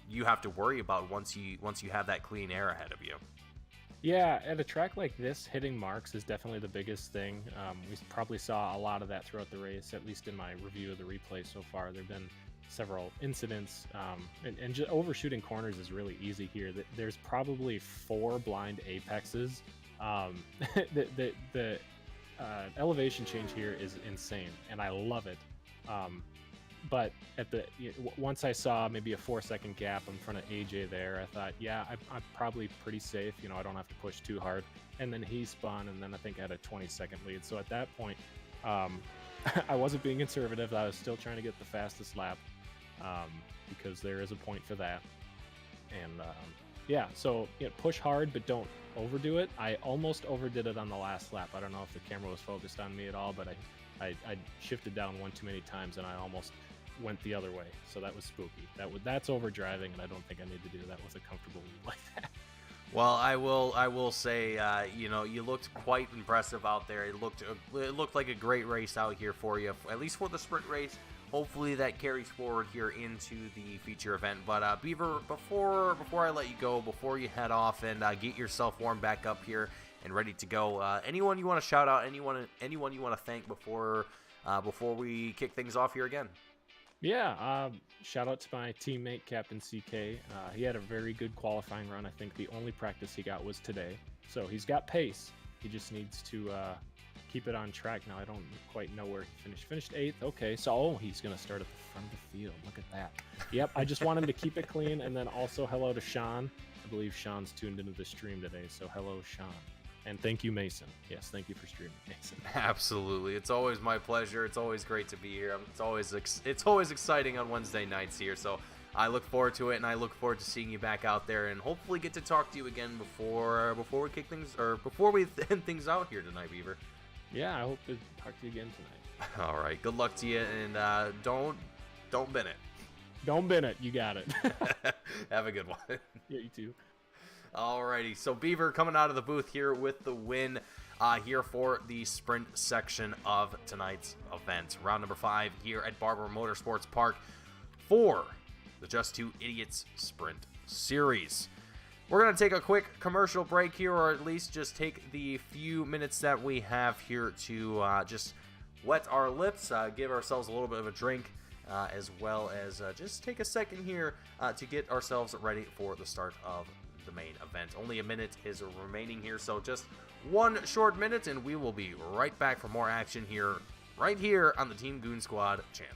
you have to worry about once you have that clean air ahead of you? Yeah, at a track like this, hitting marks is definitely the biggest thing. We probably saw a lot of that throughout the race, at least in my review of the replay so far. There have been several incidents, and just overshooting corners is really easy here. There's probably 4 blind apexes. The elevation change here is insane, and I love it. But once I saw maybe a 4-second gap in front of AJ there, I thought, yeah, I'm probably pretty safe. You know, I don't have to push too hard. And then he spun, and then I think I had a 20-second lead. So at that point, I wasn't being conservative. I was still trying to get the fastest lap, because there is a point for that. And yeah, so push hard, but don't overdo it. I almost overdid it on the last lap. I don't know if the camera was focused on me at all, but I shifted down one too many times, and I almost went the other way. So that was spooky. That's overdriving, and I don't think I need to do that with a comfortable lead like that. Well, I will say, you know, you looked quite impressive out there. It looked like a great race out here for you, at least for the sprint race. Hopefully that carries forward here into the feature event. But Beaver, before I let you go, before you head off and get yourself warmed back up here and ready to go, anyone you want to shout out, anyone you want to thank before we kick things off here again? Yeah, shout out to my teammate, Captain CK. He had a very good qualifying run. I think the only practice he got was today. So he's got pace. He just needs to keep it on track. Now, I don't quite know where he finished. Finished 8th. Okay, so he's going to start at the front of the field. Look at that. Yep, I just want him to keep it clean. And then also hello to Sean. I believe Sean's tuned into the stream today. So hello, Sean. And thank you, Mason. Yes, thank you for streaming, Mason. Absolutely. It's always my pleasure. It's always great to be here. It's always exciting on Wednesday nights here. So I look forward to it, and I look forward to seeing you back out there and hopefully get to talk to you again before we kick things, or before we end things out here tonight, Beaver. Yeah, I hope to talk to you again tonight. All right. Good luck to you, and don't bin it. Don't bin it. You got it. Have a good one. Yeah, you too. Alrighty, so Beaver coming out of the booth here with the win here for the sprint section of tonight's event. Round number 5 here at Barber Motorsports Park for the Just 2 Idiots Sprint Series. We're going to take a quick commercial break here, or at least just take the few minutes that we have here to just wet our lips, give ourselves a little bit of a drink, as well as just take a second here to get ourselves ready for the start of the main event. Only a minute is remaining here, so just one short minute, and we will be right back for more action here, right here on the Team Goon Squad channel.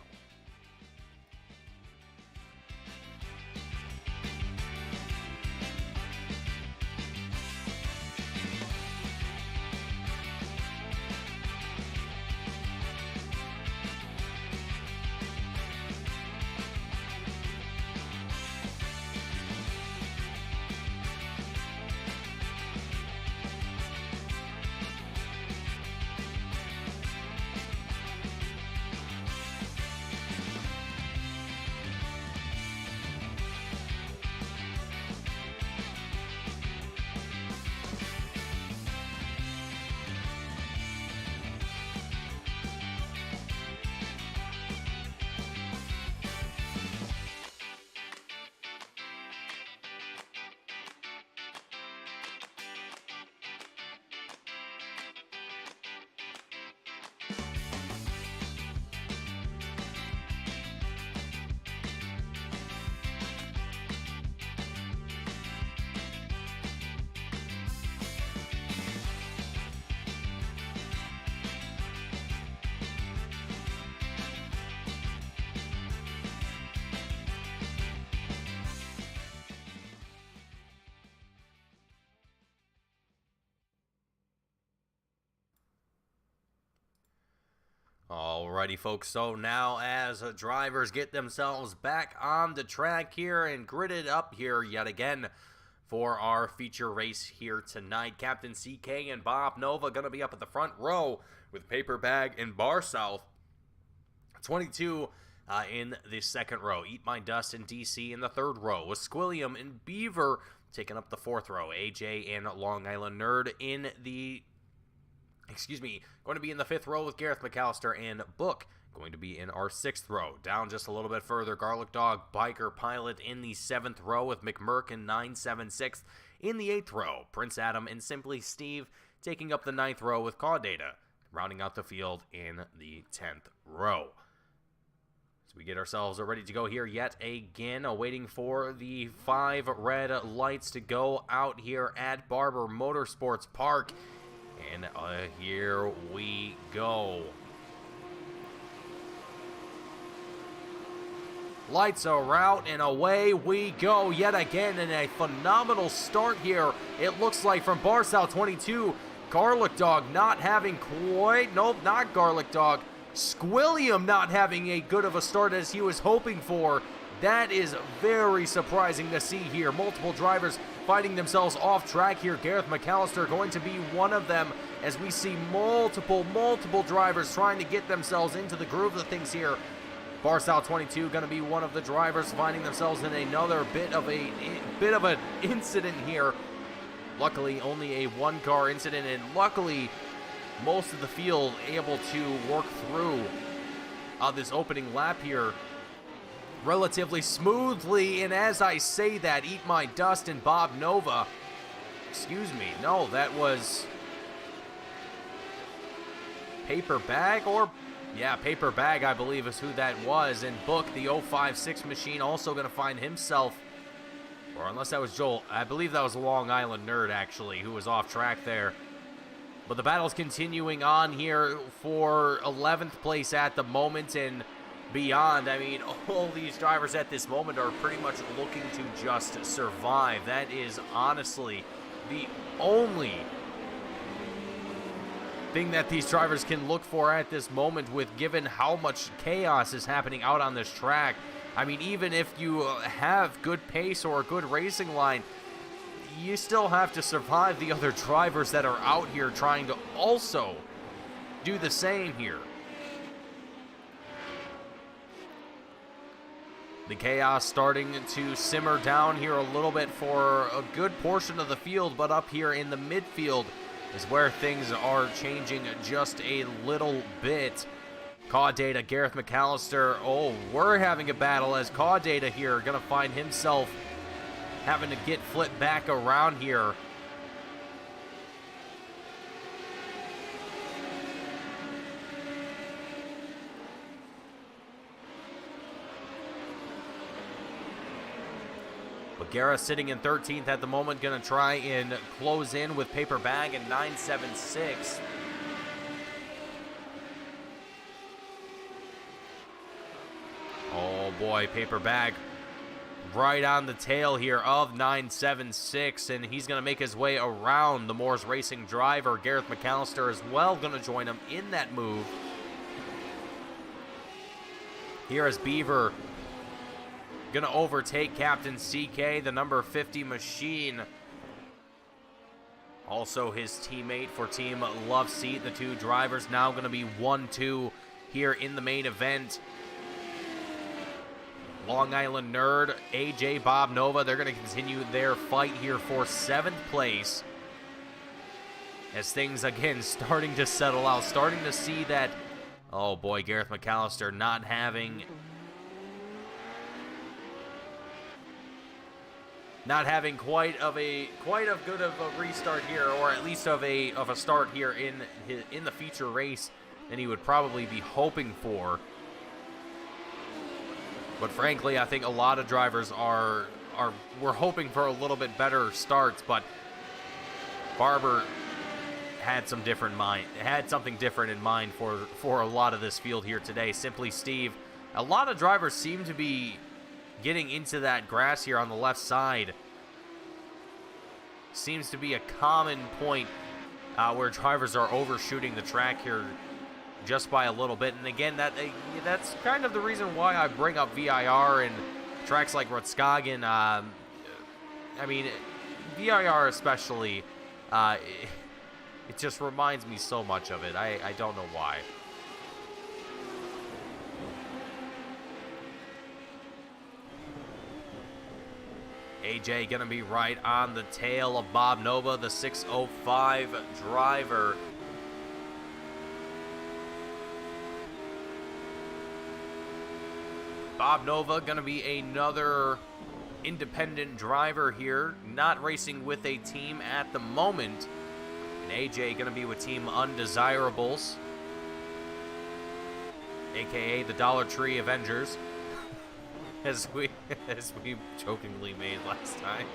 Alrighty, folks, so now as drivers get themselves back on the track here and gridded up here yet again for our feature race here tonight, Captain CK and Bob Nova going to be up at the front row with Paper Bag and Bar South. 22 in the second row. Eat My Dust and DC in the third row, with Squilliam and Beaver taking up the fourth row. AJ and Long Island Nerd in the... going to be in the fifth row with Gareth McAllister and Book. Going to be in our sixth row. Down just a little bit further, Garlic Dog, Biker Pilot in the seventh row with McMurk and 976 in the eighth row. Prince Adam and Simply Steve taking up the ninth row with Caw Data, rounding out the field in the 10th row. So we get ourselves ready to go here yet again, waiting for the 5 red lights to go out here at Barber Motorsports Park. And here we go. Lights are out and away we go yet again in a phenomenal start here. It looks like from Bar South 22, Garlic Dog not having quite, nope, not Garlic Dog. Squilliam not having a good of a start as he was hoping for. That is very surprising to see here. Multiple drivers finding themselves off track here. Gareth McAllister going to be one of them as we see multiple drivers trying to get themselves into the groove of things here. Bar South 22 going to be one of the drivers finding themselves in another bit of an incident here. Luckily, only a one-car incident, and luckily, most of the field able to work through this opening lap here relatively smoothly. And as I say that, Eat My Dust and Bob Nova, excuse me, no, that was Paper Bag, or yeah, Paper Bag, I believe is who that was. And Book, the 056 machine, also going to find himself, or unless that was Joel, I believe that was Long Island Nerd actually, who was off track there. But the battle's continuing on here for 11th place at the moment and beyond. I mean, all these drivers at this moment are pretty much looking to just survive. That is honestly the only thing that these drivers can look for at this moment, with given how much chaos is happening out on this track. I mean, even if you have good pace or a good racing line, you still have to survive the other drivers that are out here trying to also do the same here. The chaos starting to simmer down here a little bit for a good portion of the field, but up here in the midfield is where things are changing just a little bit. Caw Data, Gareth McAllister, oh, we're having a battle as Caw Data here gonna find himself having to get flipped back around here. But Gareth sitting in 13th at the moment, gonna try and close in with Paper Bag and 976. Oh boy, Paper Bag right on the tail here of 976, and he's going to make his way around the Moores Racing driver. Gareth McAllister as well going to join him in that move. Here is Beaver going to overtake Captain CK, the number 50 machine. Also his teammate for Team Love Seat. The two drivers now going to be 1-2 here in the main event. Long Island Nerd, AJ, Bob Nova, they're going to continue their fight here for 7th place. As things, again, starting to settle out, starting to see that, oh boy, Gareth McAllister not having quite of good of a restart here, or at least of a start here in the feature race than he would probably be hoping for. But frankly, I think a lot of drivers were hoping for a little bit better starts, but Barber had something different in mind for a lot of this field here today. Simply Steve, a lot of drivers seem to be getting into that grass here on the left side. Seems to be a common point where drivers are overshooting the track here just by a little bit. And again, that's kind of the reason why I bring up VIR and tracks like Rutskogen. I mean, VIR especially, it just reminds me so much of it. I don't know why. AJ gonna be right on the tail of Bob Nova, the 605 driver. Bob Nova gonna be another independent driver here, not racing with a team at the moment. And AJ gonna be with Team Undesirables, aka the Dollar Tree Avengers. as we jokingly made last time.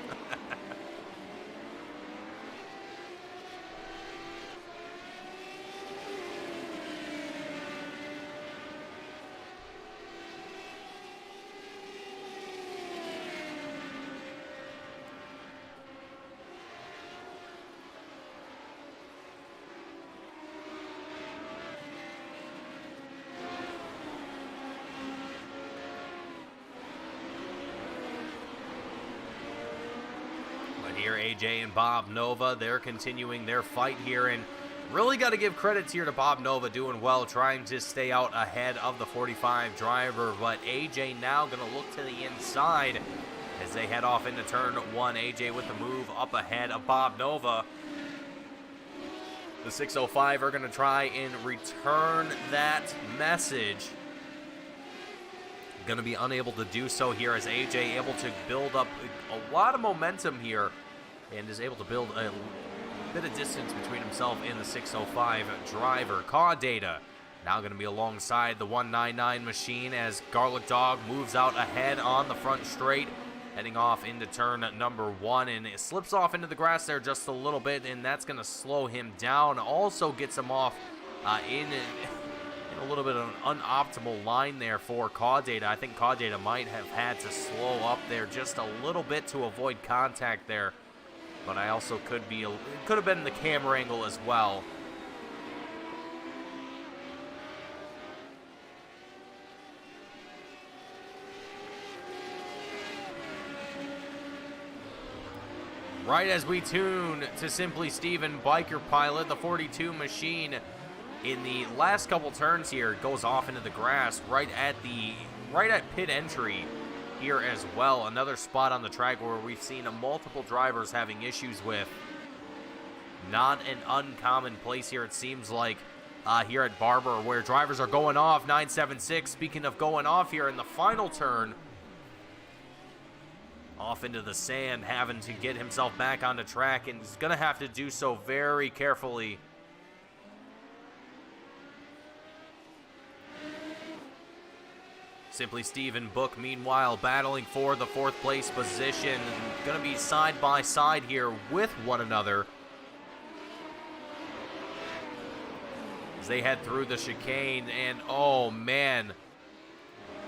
Here, AJ and Bob Nova, they're continuing their fight here, and really got to give credits here to Bob Nova, doing well, trying to stay out ahead of the 45 driver, but AJ now going to look to the inside as they head off into turn 1. AJ with the move up ahead of Bob Nova. The 605 are going to try and return that message. Going to be unable to do so here as AJ able to build up a lot of momentum here and is able to build a bit of distance between himself and the 605 driver. Car Data now going to be alongside the 199 machine as Garlic Dog moves out ahead on the front straight, heading off into turn number 1, and it slips off into the grass there just a little bit, and that's going to slow him down. Also gets him off in a little bit of an unoptimal line there for Car Data. I think Car Data might have had to slow up there just a little bit to avoid contact there, but I also could have been the camera angle as well. Right as we tune to Simply Steven Biker Pilot, the 42 machine in the last couple turns here goes off into the grass right at pit entry here as well. Another spot on the track where we've seen multiple drivers having issues with. Not an uncommon place here, it seems like, here at Barber, where drivers are going off. 976, speaking of going off here in the final turn, off into the sand, having to get himself back on the track, and he's going to have to do so very carefully. Simply Steven Book, meanwhile, battling for the 4th place position. Going to be side by side here with one another as they head through the chicane. And oh man,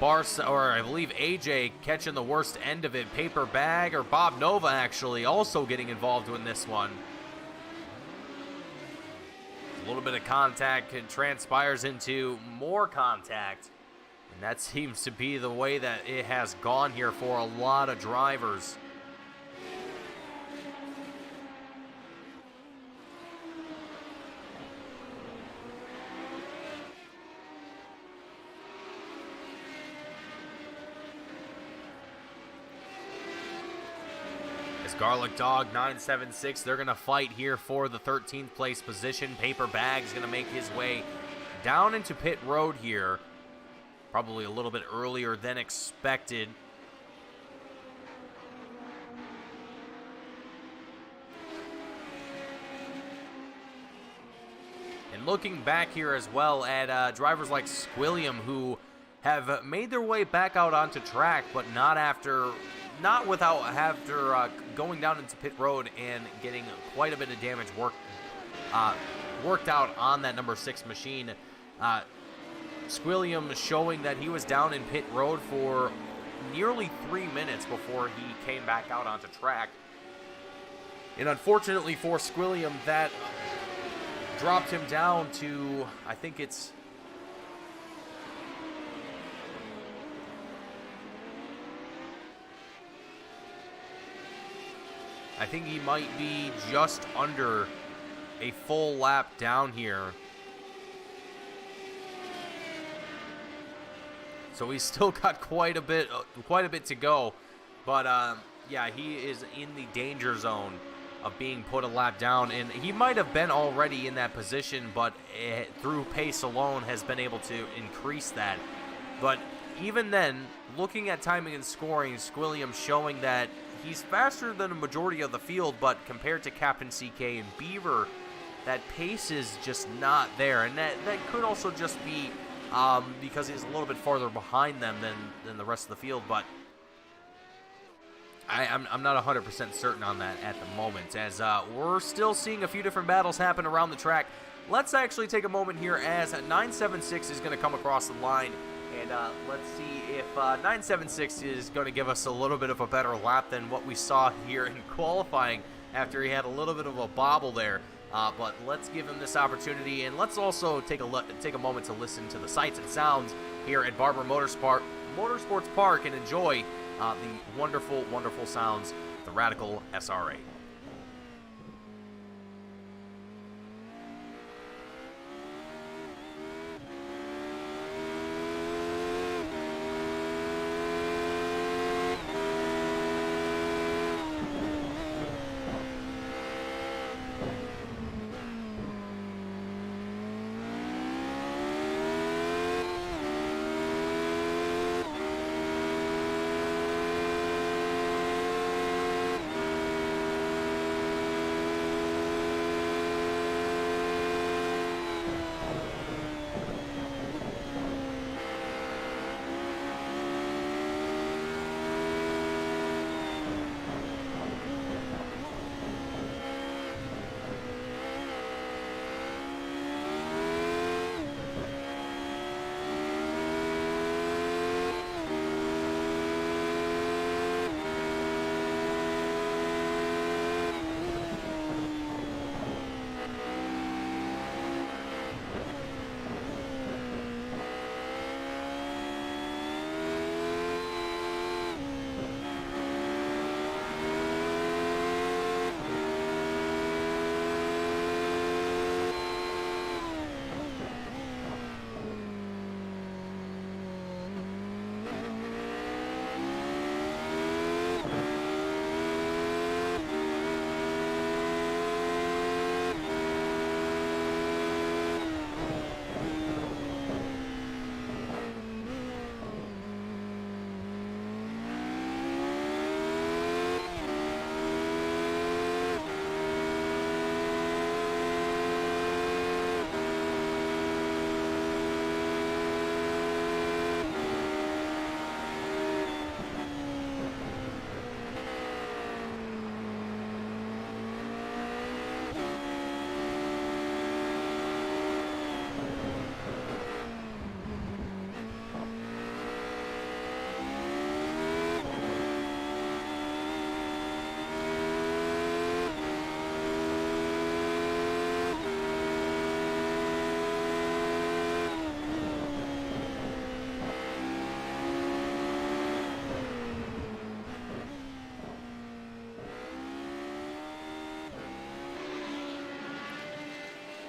I believe AJ catching the worst end of it. Paper Bag, or Bob Nova actually, also getting involved in this one. A little bit of contact transpires into more contact. And that seems to be the way that it has gone here for a lot of drivers. As Garlic Dog 976, they're going to fight here for the 13th place position. Paper Bag's going to make his way down into pit road here. Probably a little bit earlier than expected. And looking back here as well at drivers like Squilliam, who have made their way back out onto track, but not without going down into pit road and getting quite a bit of damage worked out on that number 6 machine. Squilliam showing that he was down in pit road for nearly 3 minutes before he came back out onto track. And unfortunately for Squilliam, that dropped him down to, I think it's I think he might be just under a full lap down here. So he's still got quite a bit to go. But yeah, he is in the danger zone of being put a lap down, and he might have been already in that position, but through pace alone has been able to increase that. But even then, looking at timing and scoring, Squilliam showing that he's faster than a majority of the field, but compared to Captain CK and Beaver, that pace is just not there, and that could also just be because he's a little bit farther behind them than the rest of the field, but I'm not 100% certain on that at the moment, as we're still seeing a few different battles happen around the track. Let's actually take a moment here as 976 is going to come across the line, and let's see if 976 is going to give us a little bit of a better lap than what we saw here in qualifying after he had a little bit of a bobble there. But let's give him this opportunity, and let's also take a moment to listen to the sights and sounds here at Barber Motorsports Park and enjoy the wonderful, wonderful sounds of the Radical SR8.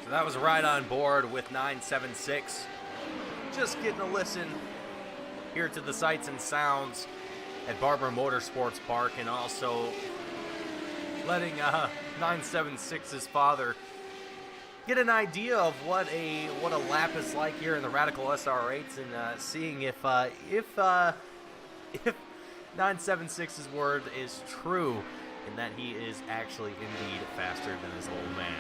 That was right on board with 976. Just getting a listen here to the sights and sounds at Barber Motorsports Park, and also letting 976's father get an idea of what a lap is like here in the Radical SR8s, and seeing if 976's word is true, and that he is actually indeed faster than his old man.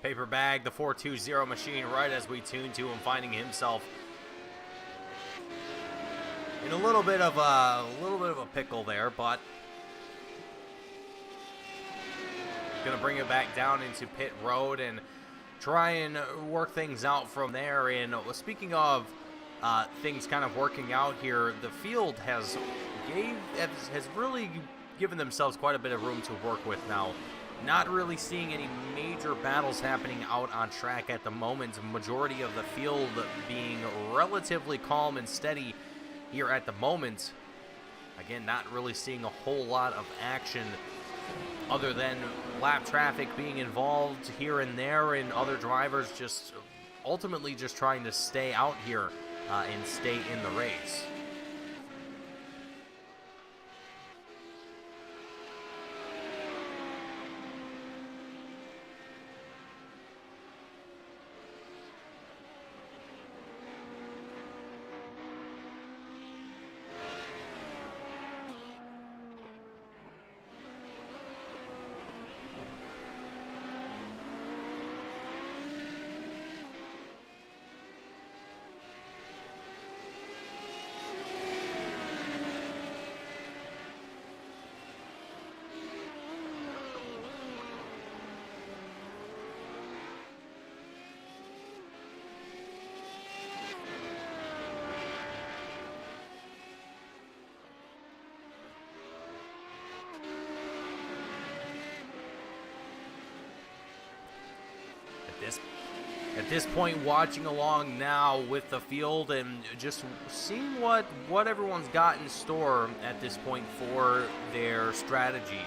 Paper bag, the 420 machine, right as we tune to him, finding himself in a little bit of a pickle there, but gonna bring it back down into pit road and try and work things out from there. And speaking of things kind of working out here, the field has really given themselves quite a bit of room to work with now. Not really seeing any major battles happening out on track at the moment. Majority of the field being relatively calm and steady here at the moment. Again, not really seeing a whole lot of action other than lap traffic being involved here and there, and other drivers just ultimately just trying to stay out here and stay in the race. At this point, watching along now with the field and just seeing what everyone's got in store at this point for their strategy.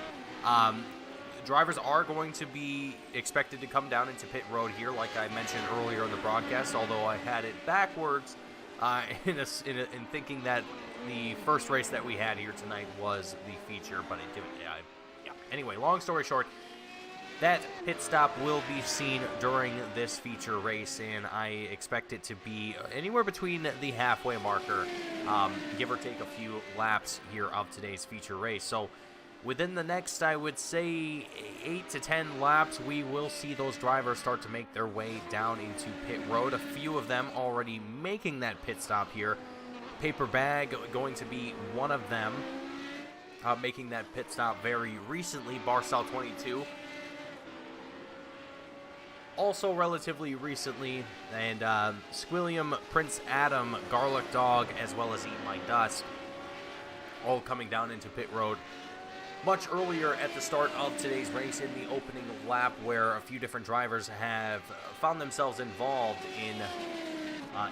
Drivers are going to be expected to come down into pit road here, like I mentioned earlier in the broadcast, although I had it backwards in thinking that the first race that we had here tonight was the feature, but it didn't. Yeah. Anyway, long story short, that pit stop will be seen during this feature race, and I expect it to be anywhere between the halfway marker, give or take a few laps here of today's feature race. So within the next, I would say, 8 to 10 laps, we will see those drivers start to make their way down into pit road. A few of them already making that pit stop here. Paper Bag going to be one of them, making that pit stop very recently. Barcel 22. Also relatively recently, and Squilliam, Prince Adam, Garlic Dog, as well as Eat My Dust, all coming down into pit road much earlier at the start of today's race in the opening lap, where a few different drivers have found themselves involved in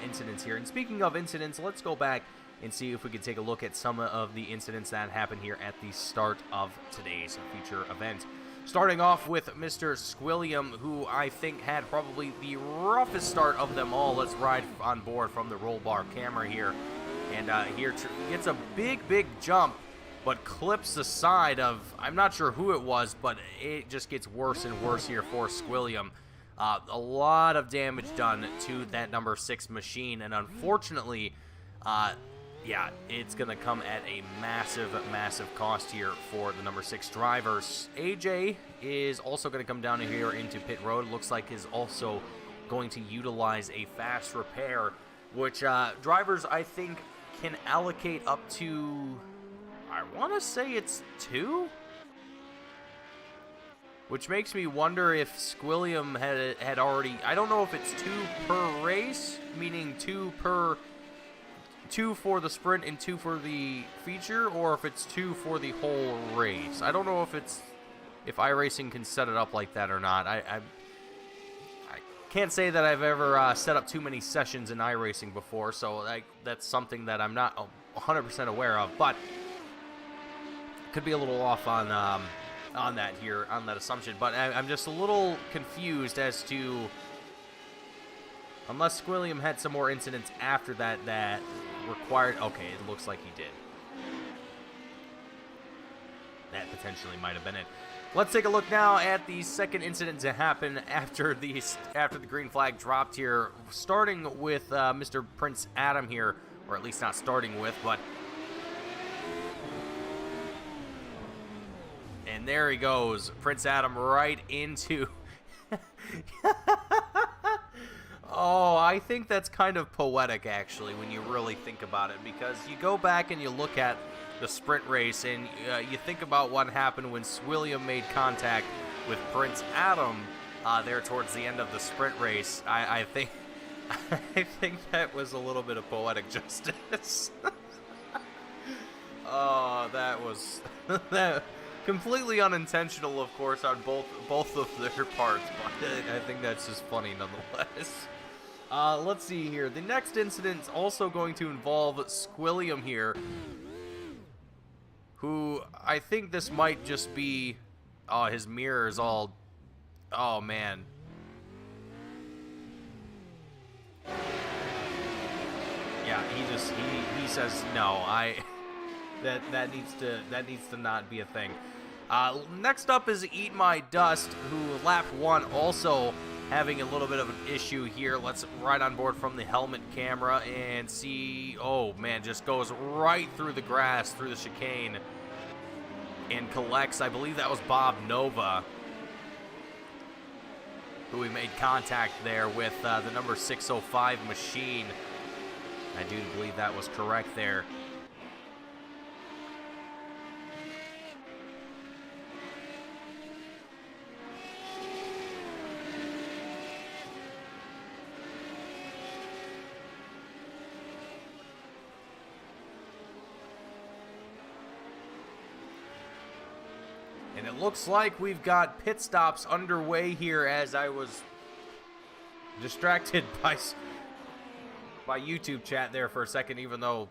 incidents here. And speaking of incidents, let's go back and see if we can take a look at some of the incidents that happened here at the start of today's feature event. Starting off with Mr. Squilliam, who I think had probably the roughest start of them all. Let's ride on board from the roll bar camera here. And here gets a big jump, but clips the side of, I'm not sure who it was, but it just gets worse and worse here for Squilliam. A lot of damage done to that number 6 machine, and unfortunately, yeah, it's going to come at a massive cost here for the number 6 drivers. AJ is also going to come down here into pit road. Looks like is also going to utilize a fast repair, which drivers, I think, can allocate up to, I want to say it's 2? Which makes me wonder if Squilliam had already, I don't know if it's 2 per race, meaning 2 for the sprint and 2 for the feature, or if it's 2 for the whole race. I don't know if iRacing can set it up like that or not. I can't say that I've ever set up too many sessions in iRacing before, so that's something that I'm not 100% aware of, but could be a little off on that here, on that assumption. But I'm just a little confused as to, unless Squilliam had some more incidents after that required. Okay, it looks like he did. That potentially might have been it. Let's take a look now at the second incident to happen after the green flag dropped here, starting with Mr. Prince Adam here, or at least not starting with, but. And there he goes, Prince Adam right into. Oh, I think that's kind of poetic, actually, when you really think about it, because you go back and you look at the sprint race, and you think about what happened when Squilliam made contact with Prince Adam there towards the end of the sprint race. I think I think that was a little bit of poetic justice. Oh, that was that completely unintentional, of course, on both of their parts, but I think that's just funny nonetheless. Let's see here. The next incident is also going to involve Squilliam here, who I think this might just be... Oh, his mirror is all... Oh, man. Yeah, he says no. That needs to not be a thing. Next up is Eat My Dust, who lap 1 also having a little bit of an issue here. Let's ride on board from the helmet camera and see. Oh man, just goes right through the grass, through the chicane, and collects. I believe that was Bob Nova, who we made contact there with the number 605 machine. I do believe that was correct there. And it looks like we've got pit stops underway here, as I was distracted by YouTube chat there for a second, even though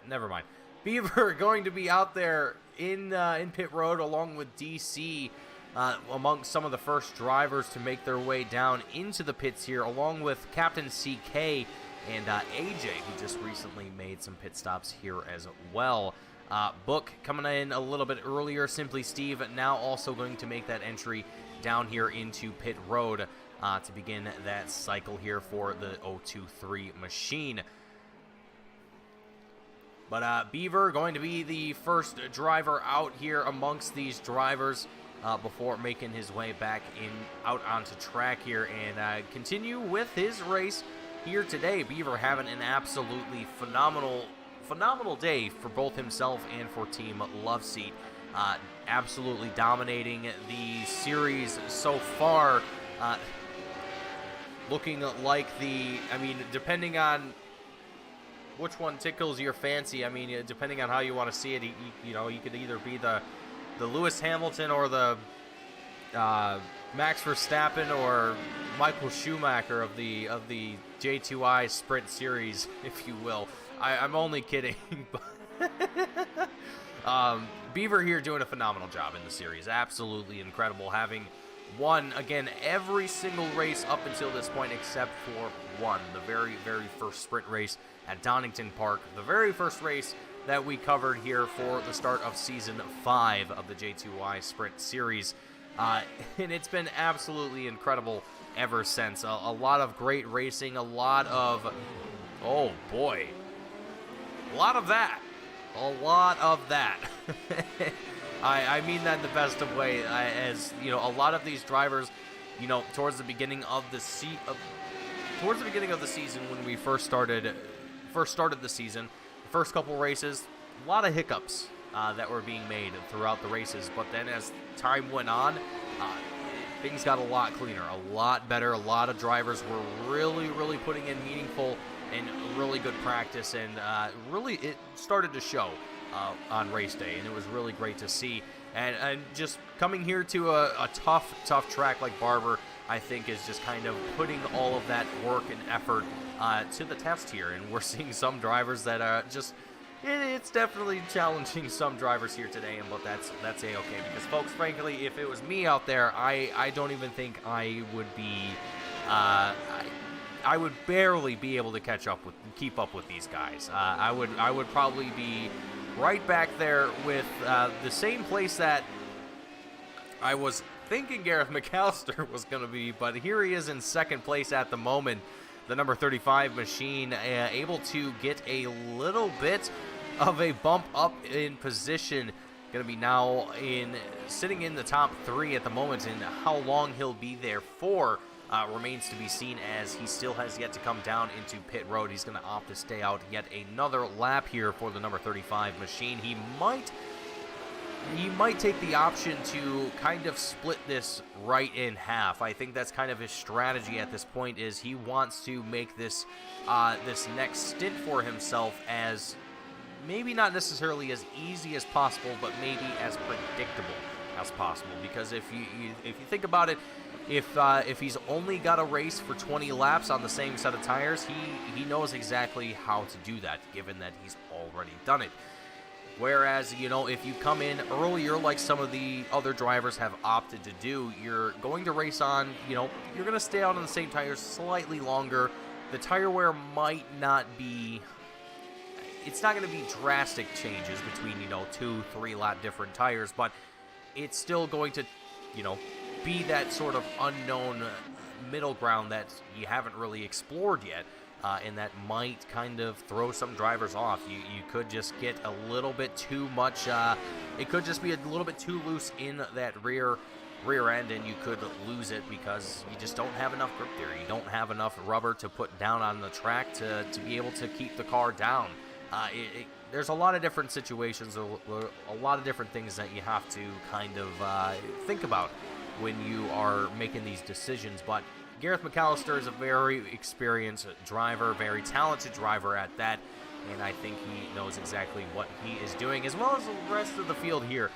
never mind. Beaver going to be out there in pit road along with DC, amongst some of the first drivers to make their way down into the pits here, along with Captain CK and AJ, who just recently made some pit stops here as well. Book coming in a little bit earlier. Simply Steve now also going to make that entry down here into pit road to begin that cycle here for the 023 machine. But Beaver going to be the first driver out here amongst these drivers before making his way back out onto track here and continue with his race here today. Beaver having an absolutely phenomenal day for both himself and for Team Loveseat. Absolutely dominating the series so far. Looking like depending on which one tickles your fancy, depending on how you want to see it, you could either be the Lewis Hamilton or the Max Verstappen or Michael Schumacher of the J2I Sprint Series, if you will. I'm only kidding. Beaver here doing a phenomenal job in the series. Absolutely incredible, having won, again, every single race up until this point except for one. The very, very first sprint race at Donington Park. The very first race that we covered here for the start of Season 5 of the J2Y Sprint Series. And it's been absolutely incredible ever since. A lot of great racing, a lot of... Oh, boy. A lot of that. A lot of that. I mean that in the best of way. As you know, a lot of these drivers, towards the beginning of the season, when we first started the season, the first couple races, a lot of hiccups that were being made throughout the races. But then as time went on, things got a lot cleaner, a lot better. A lot of drivers were really, really putting in meaningful and really good practice, and really it started to show on race day, and it was really great to see. And just coming here to a tough track like Barber, I think is just kind of putting all of that work and effort to the test here. And we're seeing some drivers that are just, it's definitely challenging some drivers here today, but that's a-okay, because folks, frankly, if it was me out there, I don't even think I would be, I would barely be able to keep up with these guys. I would probably be right back there with the same place that I was thinking Gareth McAllister was going to be, but here he is in second place at the moment. The number 35 machine able to get a little bit of a bump up in position. Going to be now sitting in the top 3 at the moment, and how long he'll be there for remains to be seen, as he still has yet to come down into pit road. He's going to opt to stay out yet another lap here for the number 35 machine. He might he might take the option to kind of split this right in half. I think that's kind of his strategy at this point, is he wants to make this this next stint for himself as maybe not necessarily as easy as possible, but maybe as predictable as possible. Because if you think about it, if he's only got a race for 20 laps on the same set of tires, he knows exactly how to do that, given that he's already done it. Whereas, you know, if you come in earlier, like some of the other drivers have opted to do, you're going to race on, you know, you're going to stay out on the same tires slightly longer. The tire wear might not be, it's not going to be drastic changes between, you know, 2-3 lap different tires, but it's still going to, you know, be that sort of unknown middle ground that you haven't really explored yet. And that might kind of throw some drivers off. You could just get a little bit too much, it could just be a little bit too loose in that rear end, and you could lose it because you just don't have enough grip there. You don't have enough rubber to put down on the track to be able to keep the car down. There's a lot of different situations, a lot of different things that you have to kind of think about when you are making these decisions, but Gareth McAllister is a very experienced driver, very talented driver at that, and I think he knows exactly what he is doing, as well as the rest of the field here.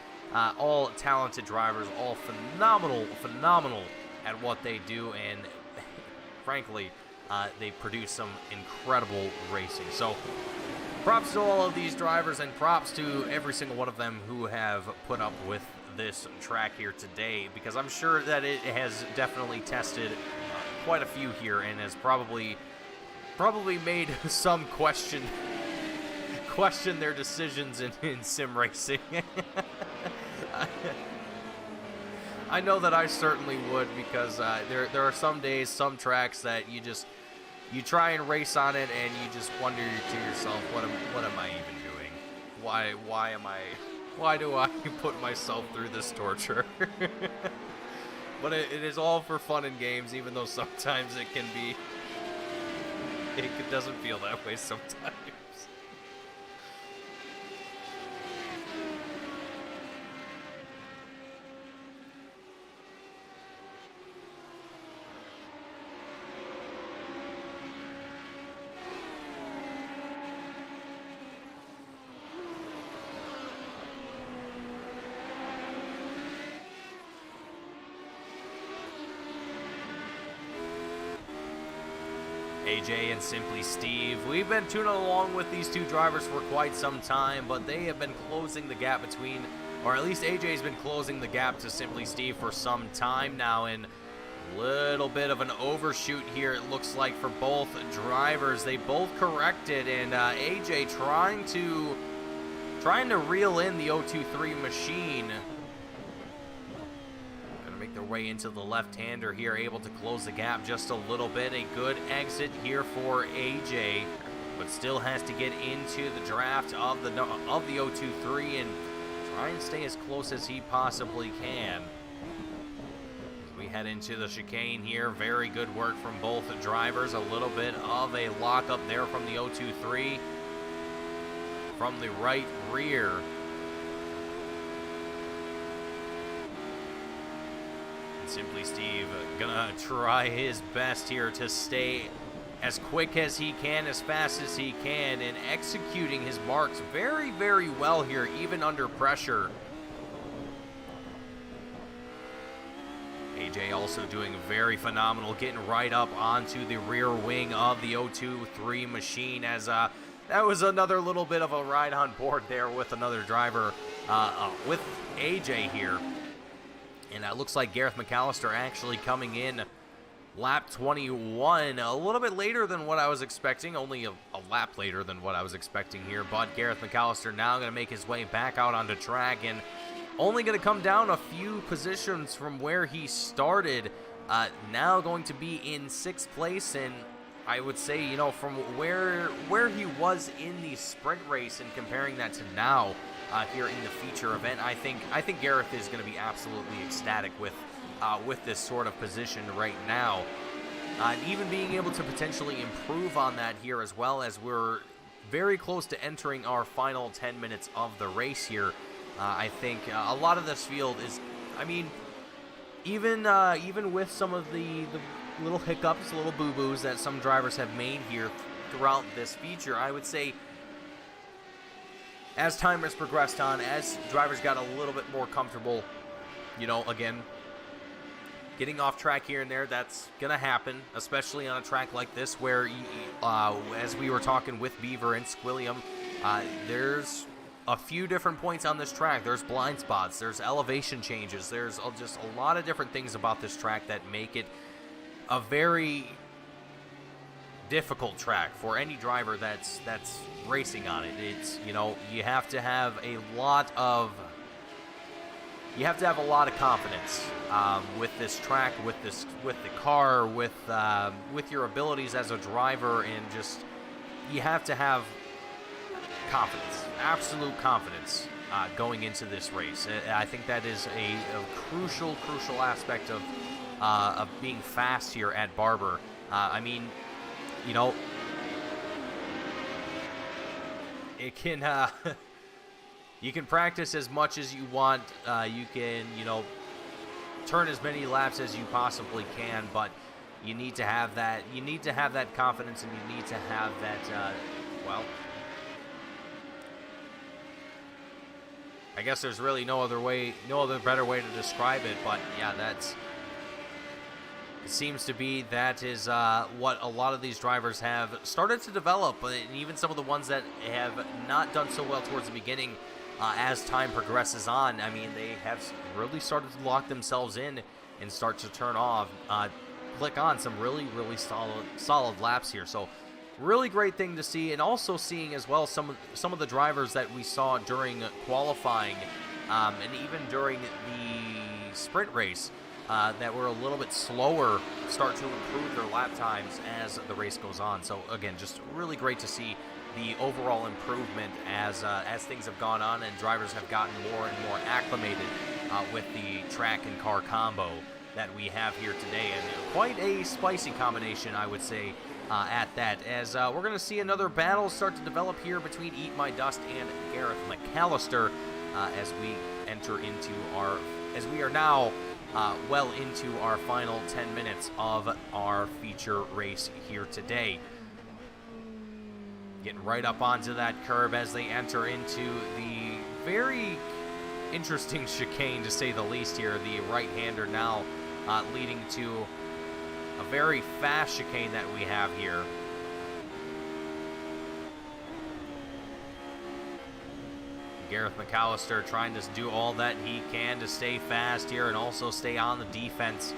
All talented drivers, all phenomenal at what they do, and frankly, they produce some incredible racing. So props to all of these drivers, and props to every single one of them who have put up with this track here today, because I'm sure that it has definitely tested quite a few here, and has probably made some question their decisions in sim racing. I know that I certainly would, because there are some days, some tracks that you try and race on it, and you just wonder to yourself, what am I even doing? Why do I put myself through this torture? But it is all for fun and games, even though sometimes it doesn't feel that way sometimes. AJ and Simply Steve, we've been tuning along with these two drivers for quite some time, but they have been closing the gap between, or at least AJ's been closing the gap to Simply Steve for some time now, and a little bit of an overshoot here, it looks like, for both drivers. They both corrected, and AJ trying to reel in the 023 machine. Make their way into the left-hander here, able to close the gap just a little bit. A good exit here for AJ, but still has to get into the draft of the 023 and try and stay as close as he possibly can. As we head into the chicane here, very good work from both drivers. A little bit of a lockup there from the 023 from the right rear. Simply Steve gonna try his best here to stay as quick as he can, as fast as he can, and executing his marks very, very well here, even under pressure. AJ also doing very phenomenal, getting right up onto the rear wing of the 023 machine, as that was another little bit of a ride on board there with another driver, with AJ here. And it looks like Gareth McAllister actually coming in lap 21, a little bit later than what I was expecting, only a lap later than what I was expecting here. But Gareth McAllister now going to make his way back out onto track, and only going to come down a few positions from where he started. Now going to be in 6th place, and I would say, you know, from where he was in the sprint race and comparing that to now, here in the feature event, I think Gareth is going to be absolutely ecstatic with this sort of position right now, and even being able to potentially improve on that here, as well, as we're very close to entering our final 10 minutes of the race here. I think a lot of this field is, I mean, even with some of the little hiccups, little boo-boos that some drivers have made here throughout this feature, I would say as time has progressed on, as drivers got a little bit more comfortable, you know, again, getting off track here and there, that's going to happen, especially on a track like this where, as we were talking with Beaver and Squilliam, there's a few different points on this track. There's blind spots, there's elevation changes, there's just a lot of different things about this track that make it a very difficult track for any driver that's racing on it. It's, you know, you have to have a lot of confidence with this track, with the car, with your abilities as a driver, and just you have to have confidence, absolute confidence going into this race. I think that is a crucial aspect of being fast here at Barber. I mean, you know, it can you can practice as much as you want. You can, you know, turn as many laps as you possibly can, but you need to have that. You need to have that confidence, and you need to have that. Well, I guess there's really no other better way to describe it. But yeah, it seems to be that is what a lot of these drivers have started to develop, and even some of the ones that have not done so well towards the beginning, as time progresses on, I mean, they have really started to lock themselves in and start to turn off, click on some really solid laps here. So really great thing to see, and also seeing as well some of the drivers that we saw during qualifying, and even during the sprint race, that were a little bit slower start to improve their lap times as the race goes on. So again, just really great to see the overall improvement as things have gone on and drivers have gotten more and more acclimated with the track and car combo that we have here today, and quite a spicy combination, I would say, at that. As we're going to see another battle start to develop here between Eat My Dust and Gareth McAllister as we are now well into our final 10 minutes of our feature race here today. Getting right up onto that curb as they enter into the very interesting chicane, to say the least here. The right-hander now leading to a very fast chicane that we have here. Gareth McAllister trying to do all that he can to stay fast here and also stay on the defense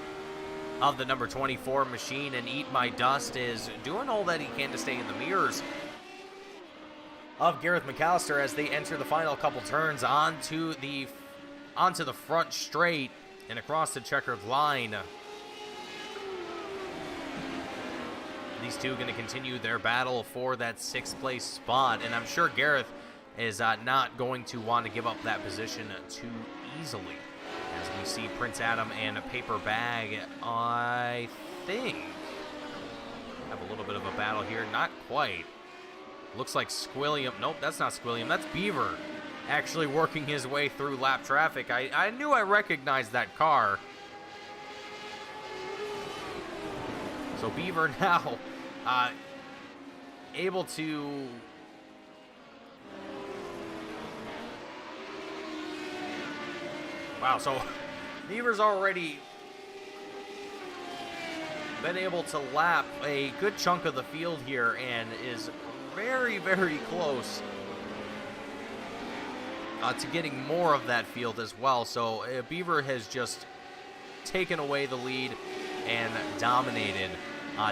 of the number 24 machine, and Eat My Dust is doing all that he can to stay in the mirrors of Gareth McAllister as they enter the final couple turns onto the front straight and across the checkered line. These two going to continue their battle for that 6th place spot, and I'm sure Gareth is not going to want to give up that position too easily. As we see Prince Adam and a Paper Bag, I think, have a little bit of a battle here. Not quite. Looks like Squilliam. Nope, that's not Squilliam. That's Beaver actually working his way through lap traffic. I knew I recognized that car. So Beaver now able to wow, so Beaver's already been able to lap a good chunk of the field here and is very close to getting more of that field as well. So Beaver has just taken away the lead and dominated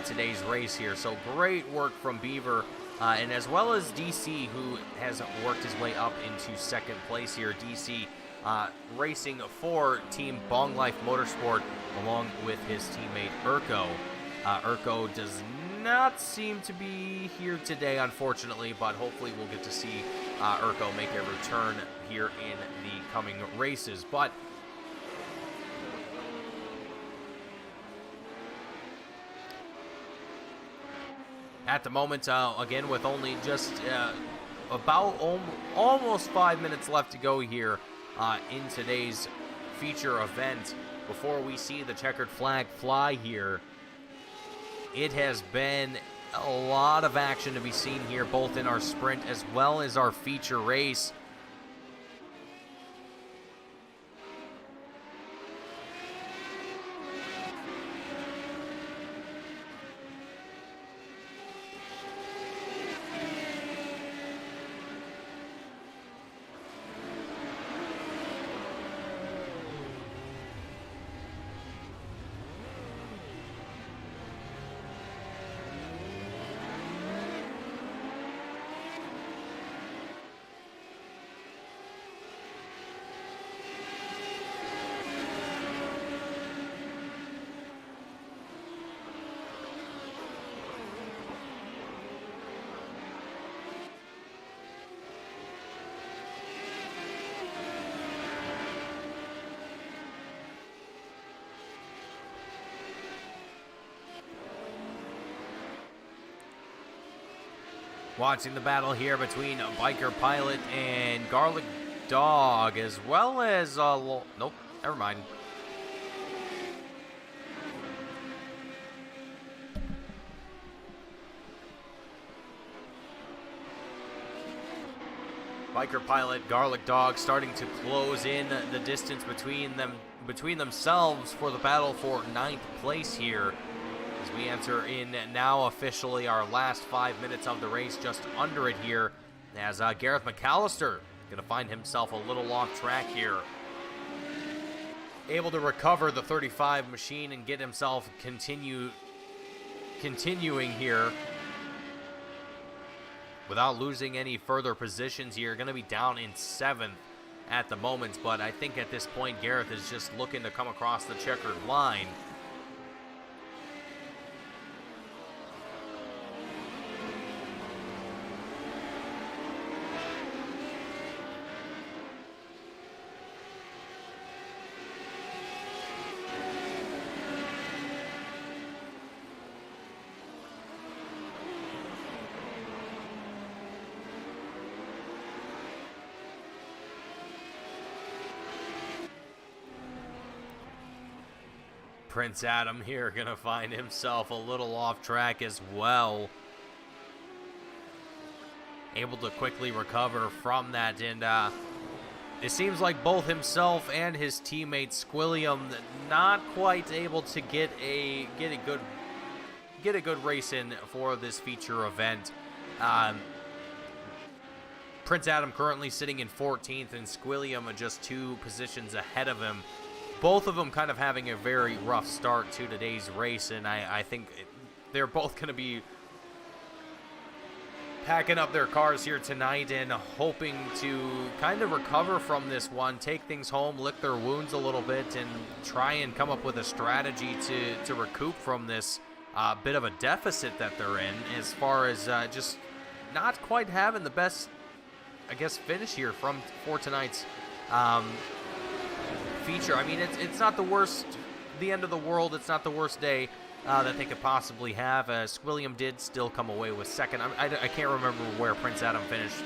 today's race here. So great work from Beaver, and as well as DC, who has worked his way up into 2nd place here. DC racing for Team Bong Life Motorsport along with his teammate Urko. Urko does not seem to be here today, unfortunately, but hopefully we'll get to see Urko make a return here in the coming races. But at the moment, again, with only just about almost 5 minutes left to go here in today's feature event. Before we see the checkered flag fly here, it has been a lot of action to be seen here, both in our sprint as well as our feature race. Watching the battle here between Biker Pilot and Garlic Dog, as well as, nope, never mind. Biker Pilot, Garlic Dog starting to close in the distance between themselves for the battle for 9th place here. As we enter in now officially our last 5 minutes of the race, just under it here, as Gareth McAllister going to find himself a little off track here. Able to recover the 35 machine and get himself continuing here without losing any further positions here. Going to be down in 7th at the moment, but I think at this point Gareth is just looking to come across the checkered line. Prince Adam here gonna find himself a little off track as well. Able to quickly recover from that, and it seems like both himself and his teammate Squilliam not quite able to get a good race in for this feature event. Prince Adam currently sitting in 14th, and Squilliam just 2 positions ahead of him. Both of them kind of having a very rough start to today's race, and I think they're both going to be packing up their cars here tonight and hoping to kind of recover from this one, take things home, lick their wounds a little bit, and try and come up with a strategy to recoup from this bit of a deficit that they're in, as far as just not quite having the best, I guess, finish here for tonight's feature. I mean, it's not the worst, the end of the world. It's not the worst day that they could possibly have. Squilliam did still come away with second. I can't remember where Prince Adam finished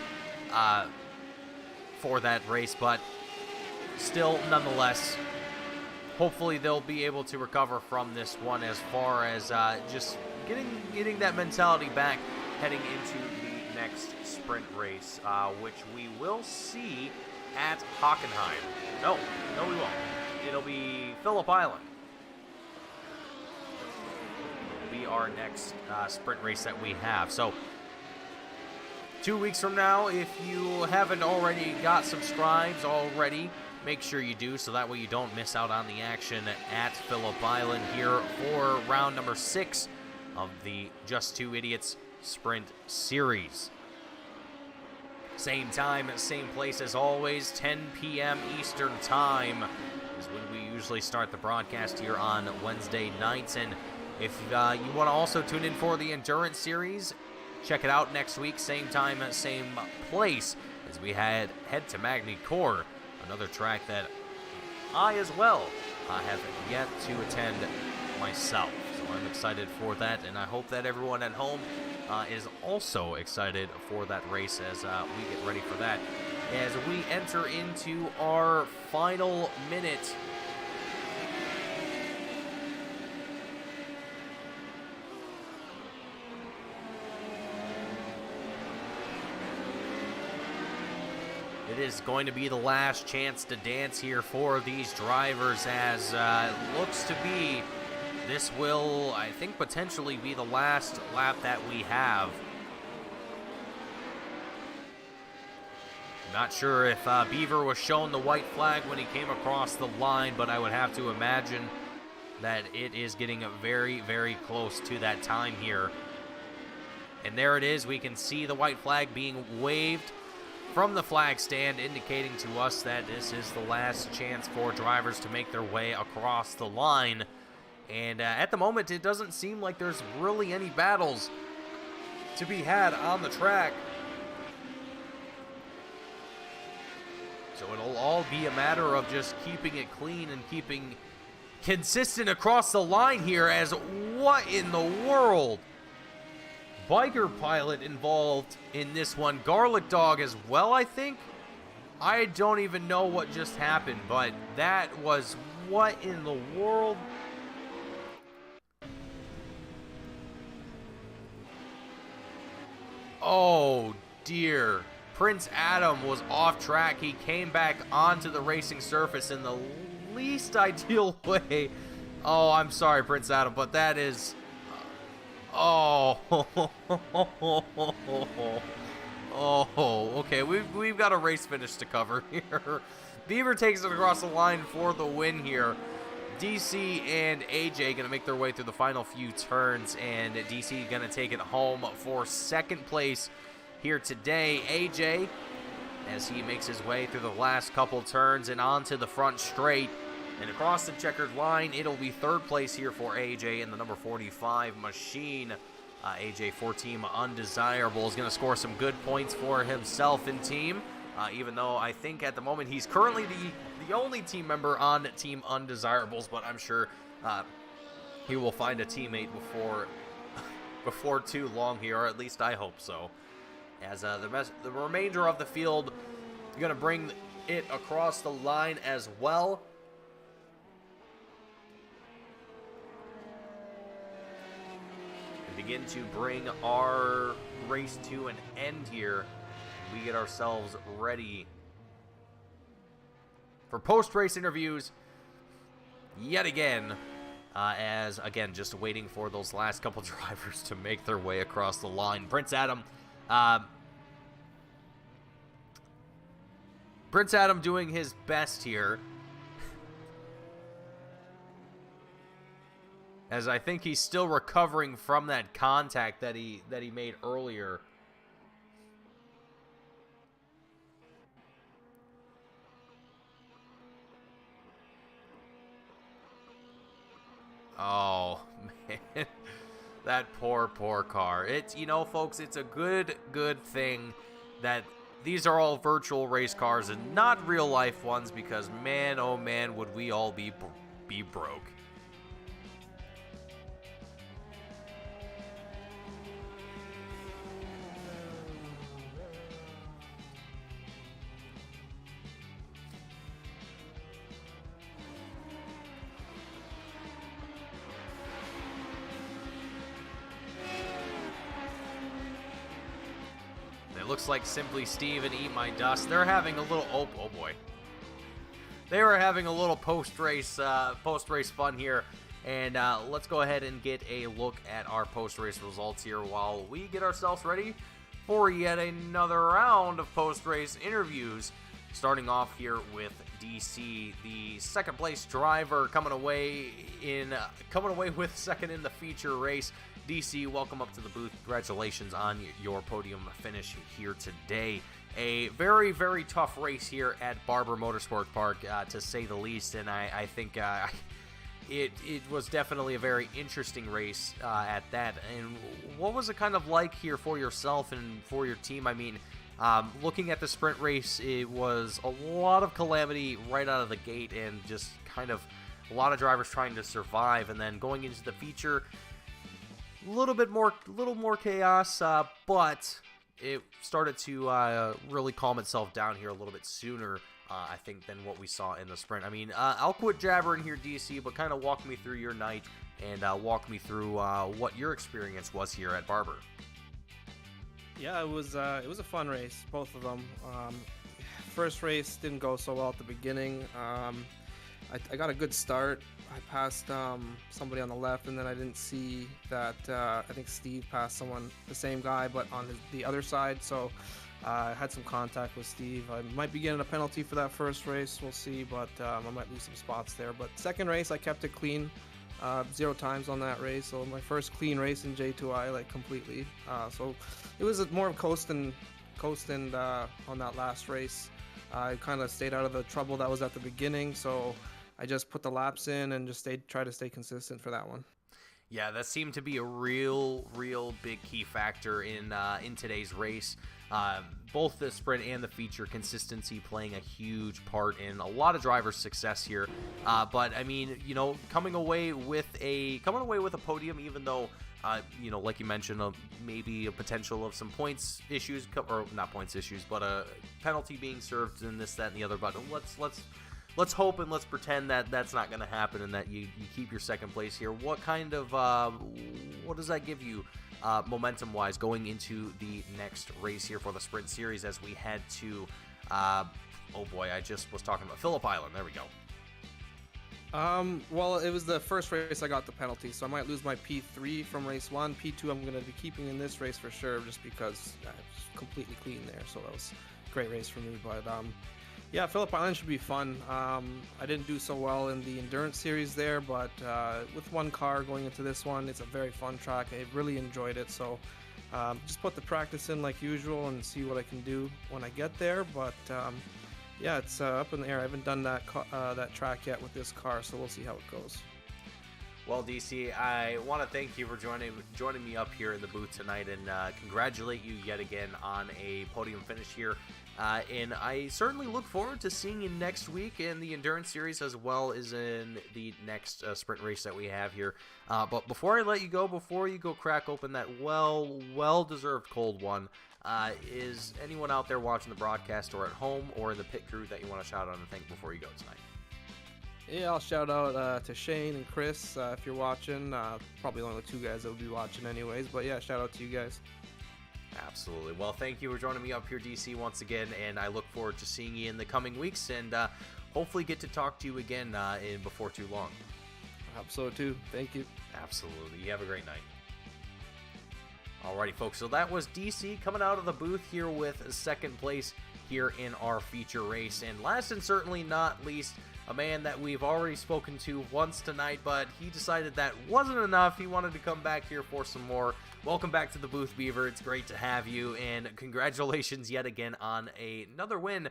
for that race, but still, nonetheless, hopefully they'll be able to recover from this one, as far as just getting that mentality back heading into the next sprint race, which we will see at Hockenheim. No, we won't. It'll be Phillip Island. It'll be our next sprint race that we have. So 2 weeks from now, if you haven't already got subscribed already, make sure you do, so that way you don't miss out on the action at Phillip Island here for round number 6 of the Just Two Idiots Sprint Series. Same time, same place as always, 10 p.m. Eastern Time is when we usually start the broadcast here on Wednesday nights. And if you want to also tune in for the Endurance Series, check it out next week, same time, same place, as we head to Magny Cours, another track that I as well have yet to attend myself. So I'm excited for that, and I hope that everyone at home is also excited for that race as we get ready for that. as we enter into our final minute. It is going to be the last chance to dance here for these drivers, as it looks to be this will, I think, potentially be the last lap that we have. Not sure if Beaver was shown the white flag when he came across the line, but I would have to imagine that it is getting very, very close to that time here. And there it is. We can see the white flag being waved from the flag stand, indicating to us that this is the last chance for drivers to make their way across the line. And at the moment, it doesn't seem like there's really any battles to be had on the track. So it'll all be a matter of just keeping it clean and keeping consistent across the line here, as what in the world? Biker pilot involved in this one. Garlic Dog as well, I think. I don't even know what just happened, but that was what in the world? Oh dear. Prince Adam was off track. He came back onto the racing surface in the least ideal way. Oh, I'm sorry, Prince Adam, but that is... Oh, oh, okay. We've got a race finish to cover here. Beaver takes it across the line for the win here. DC and AJ gonna make their way through the final few turns, and DC gonna take it home for second place here today. AJ, as he makes his way through the last couple turns and onto the front straight. And across the checkered line, it'll be third place here for AJ in the number 45 machine. AJ for Team Undesirable is going to score some good points for himself and team, even though I think at the moment he's currently the only team member on Team Undesirables, but I'm sure he will find a teammate before too long here, or at least I hope so. As the remainder of the field is going to bring it across the line as well. Begin to bring our race to an end here. We get ourselves ready for post-race interviews yet again, as again just waiting for those last couple drivers to make their way across the line. Prince Adam doing his best here, as I think he's still recovering from that contact that he made earlier. Oh, man. That poor car. It's, you know, folks, it's a good thing that these are all virtual race cars and not real life ones, because man, oh man, would we all be broke. It looks like Simply Steve and Eat My Dust. They're having a little, oh boy. They were having a little post-race fun here. And let's go ahead and get a look at our post-race results here while we get ourselves ready for yet another round of post-race interviews. Starting off here with DC, the second place driver, coming away with second in the feature race. DC, welcome up to the booth. Congratulations on your podium finish here today. A very, very tough race here at Barber Motorsport Park, to say the least, and I think it was definitely a very interesting race at that. And what was it kind of like here for yourself and for your team? I mean, looking at the sprint race, it was a lot of calamity right out of the gate, and just kind of a lot of drivers trying to survive. And then going into the feature, little more chaos, but it started to really calm itself down here a little bit sooner, I think, than what we saw in the sprint. I mean, I'll quit jabbering here, DC, but kind of walk me through your night and walk me through what your experience was here at Barber. Yeah, it was a fun race, both of them. First race didn't go so well at the beginning. I got a good start. I passed somebody on the left, and then I didn't see that. I think Steve passed someone, the same guy, but on the other side. So I had some contact with Steve. I might be getting a penalty for that first race. We'll see, but I might lose some spots there. But second race, I kept it clean. 0 times on that race. So my first clean race in J2I, like completely. So it was more of coasting on that last race. I kind of stayed out of the trouble that was at the beginning. So I just put the laps in and just tried to stay consistent for that one. Yeah, that seemed to be a real big key factor in today's race. Both the sprint and the feature, consistency playing a huge part in a lot of drivers' success here. But I mean, you know, coming away with a podium, even though you know, like you mentioned, maybe a potential of some points issues, or not points issues, but a penalty being served and this, that, and the other. But let's hope and let's pretend that that's not going to happen and that you keep your second place here. What kind of what does that give you momentum wise going into the next race here for the sprint series as we head to oh boy, I just was talking about Phillip Island. There we go. Well, it was the first race I got the penalty, so I might lose my P3 from race 1. P2 I'm going to be keeping in this race for sure, just because I was completely clean there, so that was a great race for me. But yeah, Phillip Island should be fun. I didn't do so well in the endurance series there, but with one car going into this one, it's a very fun track. I really enjoyed it, so just put the practice in like usual and see what I can do when I get there. But yeah, it's up in the air. I haven't done that track yet with this car, so we'll see how it goes. Well, DC, I want to thank you for joining me up here in the booth tonight, and congratulate you yet again on a podium finish here. And I certainly look forward to seeing you next week in the Endurance Series as well as in the next sprint race that we have here. But before I let you go, before you go crack open that well-deserved cold one, is anyone out there watching the broadcast or at home or in the pit crew that you want to shout out and thank before you go tonight? Yeah, I'll shout out to Shane and Chris if you're watching. Probably only the 2 guys that will be watching anyways, but yeah, shout out to you guys. Absolutely. Well, thank you for joining me up here, DC, once again, and I look forward to seeing you in the coming weeks and hopefully get to talk to you again before too long. I hope so too. Thank you. Absolutely. You have a great night. Alrighty, folks, so that was DC coming out of the booth here with second place here in our feature race. And last and certainly not least, a man that we've already spoken to once tonight, but he decided that wasn't enough. He wanted to come back here for some more. Welcome back to the booth, Beaver. It's great to have you, and congratulations yet again on another win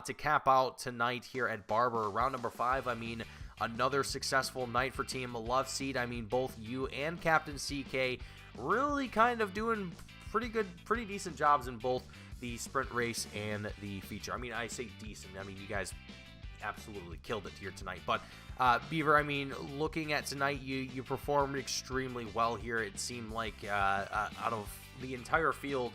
to cap out tonight here at Barber. Round number 5, I mean, another successful night for Team Love Seat. I mean, both you and Captain CK really kind of doing pretty decent jobs in both the sprint race and the feature. I mean, I say decent. I mean, you guys absolutely killed it here tonight. But Beaver, I mean, looking at tonight, you performed extremely well here. It seemed like out of the entire field,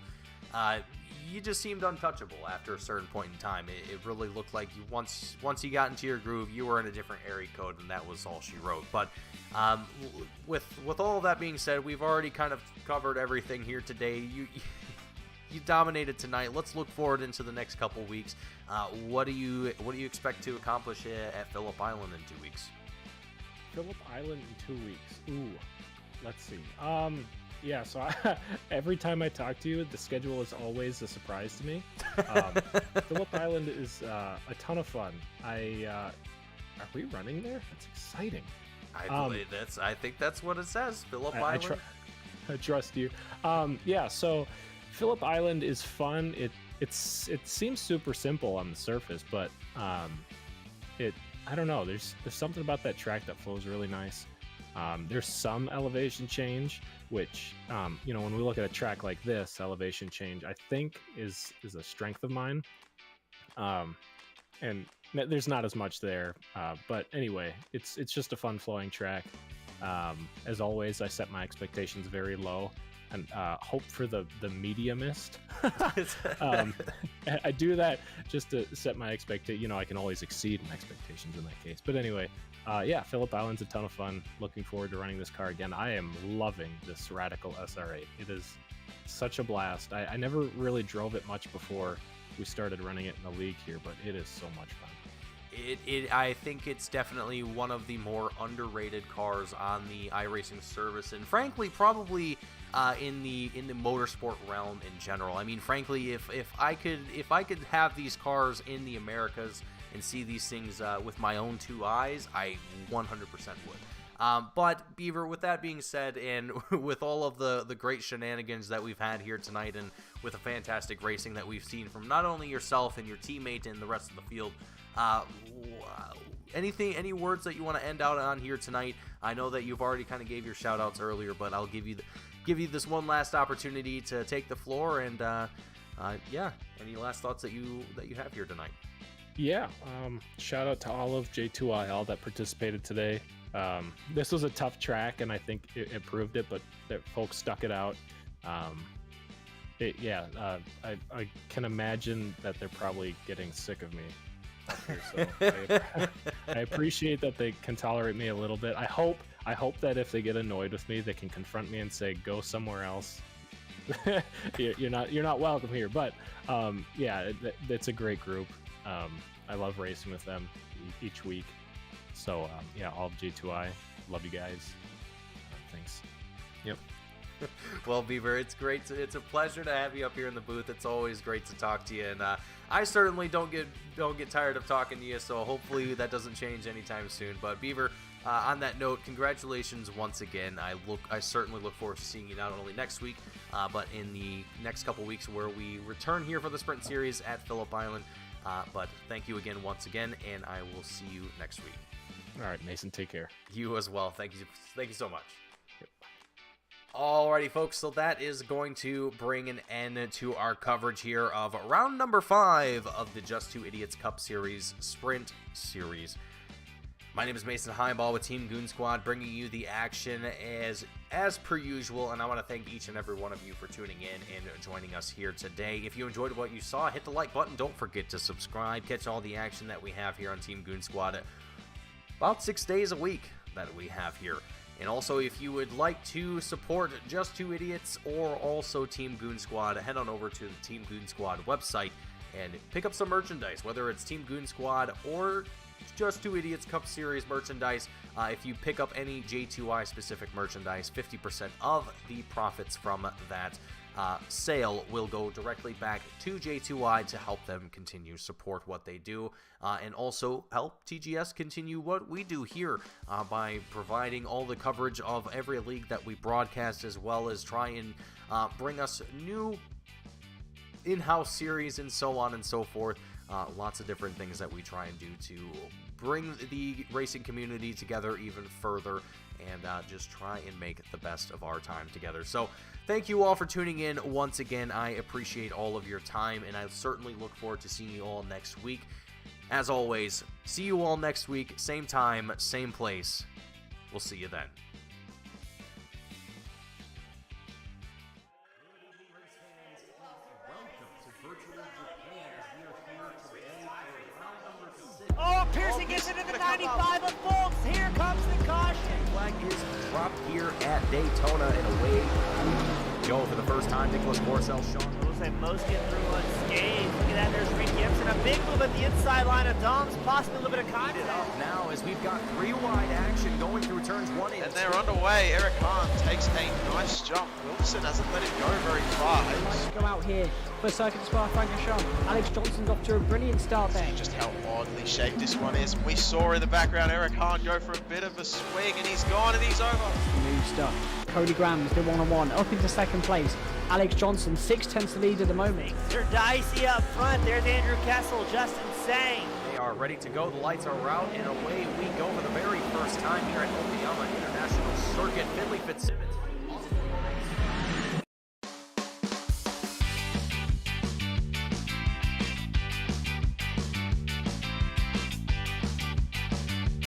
you just seemed untouchable after a certain point in time. It really looked like you once you got into your groove, you were in a different area code, and that was all she wrote. But with all of that being said, we've already kind of covered everything here today. You dominated tonight. Let's look forward into the next couple weeks. What do you expect to accomplish at Phillip Island in 2 weeks? Phillip Island in 2 weeks. Ooh, let's see. Yeah, so every time I talk to you, the schedule is always a surprise to me. Phillip Island is a ton of fun. Are we running there? That's exciting. I think that's what it says. Phillip Island. I trust you. Yeah, so Phillip Island is fun. It seems super simple on the surface, but I don't know. There's something about that track that flows really nice. There's some elevation change, which when we look at a track like this, elevation change I think is a strength of mine. And there's not as much there, but anyway, it's just a fun flowing track. As always, I set my expectations very low. and hope for the mediumist. I do that just to set my expectation. You know, I can always exceed my expectations in that case. But anyway, yeah, Phillip Island's a ton of fun. Looking forward to running this car again. I am loving this Radical SR8. It is such a blast. I never really drove it much before we started running it in the league here, but it is so much fun. I think it's definitely one of the more underrated cars on the iRacing service, and frankly, probably in the motorsport realm in general. I mean, frankly, if I could have these cars in the Americas and see these things with my own two eyes, I 100% would. But Beaver, with that being said, and with all of the great shenanigans that we've had here tonight, and with the fantastic racing that we've seen from not only yourself and your teammate and the rest of the field, any words that you want to end out on here tonight? I know that you've already kind of gave your shout outs earlier, but I'll give you this one last opportunity to take the floor, and yeah, any last thoughts that you have here tonight? Yeah, shout out to all of J2IL that participated today. This was a tough track, and I think it proved it, but that folks stuck it out. I can imagine that they're probably getting sick of me up here, so I appreciate that they can tolerate me a little bit. I hope that if they get annoyed with me, they can confront me and say, go somewhere else. you're not welcome here. But yeah, it's a great group. I love racing with them each week. So yeah, all of J2I, love you guys. Thanks. Yep. Well, Beaver, it's great. It's a pleasure to have you up here in the booth. It's always great to talk to you, and I certainly don't get tired of talking to you. So hopefully that doesn't change anytime soon. But Beaver, on that note, congratulations once again. I certainly look forward to seeing you not only next week, but in the next couple weeks where we return here for the Sprint Series at Phillip Island. But thank you again once again, and I will see you next week. All right, Mason, take care. You as well. Thank you so much. Alrighty, folks, so that is going to bring an end to our coverage here of round number 5 of the Just Two Idiots Cup Series Sprint Series. My name is Mason Highball with Team Goon Squad, bringing you the action as per usual, and I want to thank each and every one of you for tuning in and joining us here today. If you enjoyed what you saw, hit the like button. Don't forget to subscribe. Catch all the action that we have here on Team Goon Squad about 6 days a week that we have here. And also, if you would like to support Just Two Idiots or also Team Goon Squad, head on over to the Team Goon Squad website and pick up some merchandise, whether it's Team Goon Squad or Just Two Idiots Cup Series merchandise. If you pick up any J2I specific merchandise, 50% of the profits from that sale will go directly back to J2I to help them continue support what they do, and also help TGS continue what we do here by providing all the coverage of every league that we broadcast, as well as try and bring us new in-house series and so on and so forth. Lots of different things that we try and do to bring the racing community together even further, and just try and make the best of our time together. So thank you all for tuning in once again. I appreciate all of your time, and I certainly look forward to seeing you all next week. As always, see you all next week, same time, same place. We'll see you then. Oh, Pearson gets into the 95 of Folks. Here comes the caution. Flag is dropped here at Daytona, and away we go for the first time. Nicholas Morcell, Sean. Looks like most get through unscathed. Look at that, there's Reed Gibson. A big move at the inside line of Dom's, possibly a little bit of contact. Up now as we've got 3-wide action going through turns 1 and 2. And they're underway. Eric Hahn takes a nice jump. Wilson hasn't let him go very far. Nice to go out here for Circuit Spa Francorchamps. Alex Johnson's off to a brilliant start there. See just how oddly shaped this one is. We saw in the background Eric Hahn go for a bit of a swing, and he's gone and he's over. Smooth stuff. Cody Graham's the one-on-one up into second place. Alex Johnson 6/10 lead at the moment. They're dicey up front. There's Andrew Kessel, just insane. They are ready to go. The lights are out, and away we go for the very first time here at Okayama International Circuit. Finley Fitzsimmons.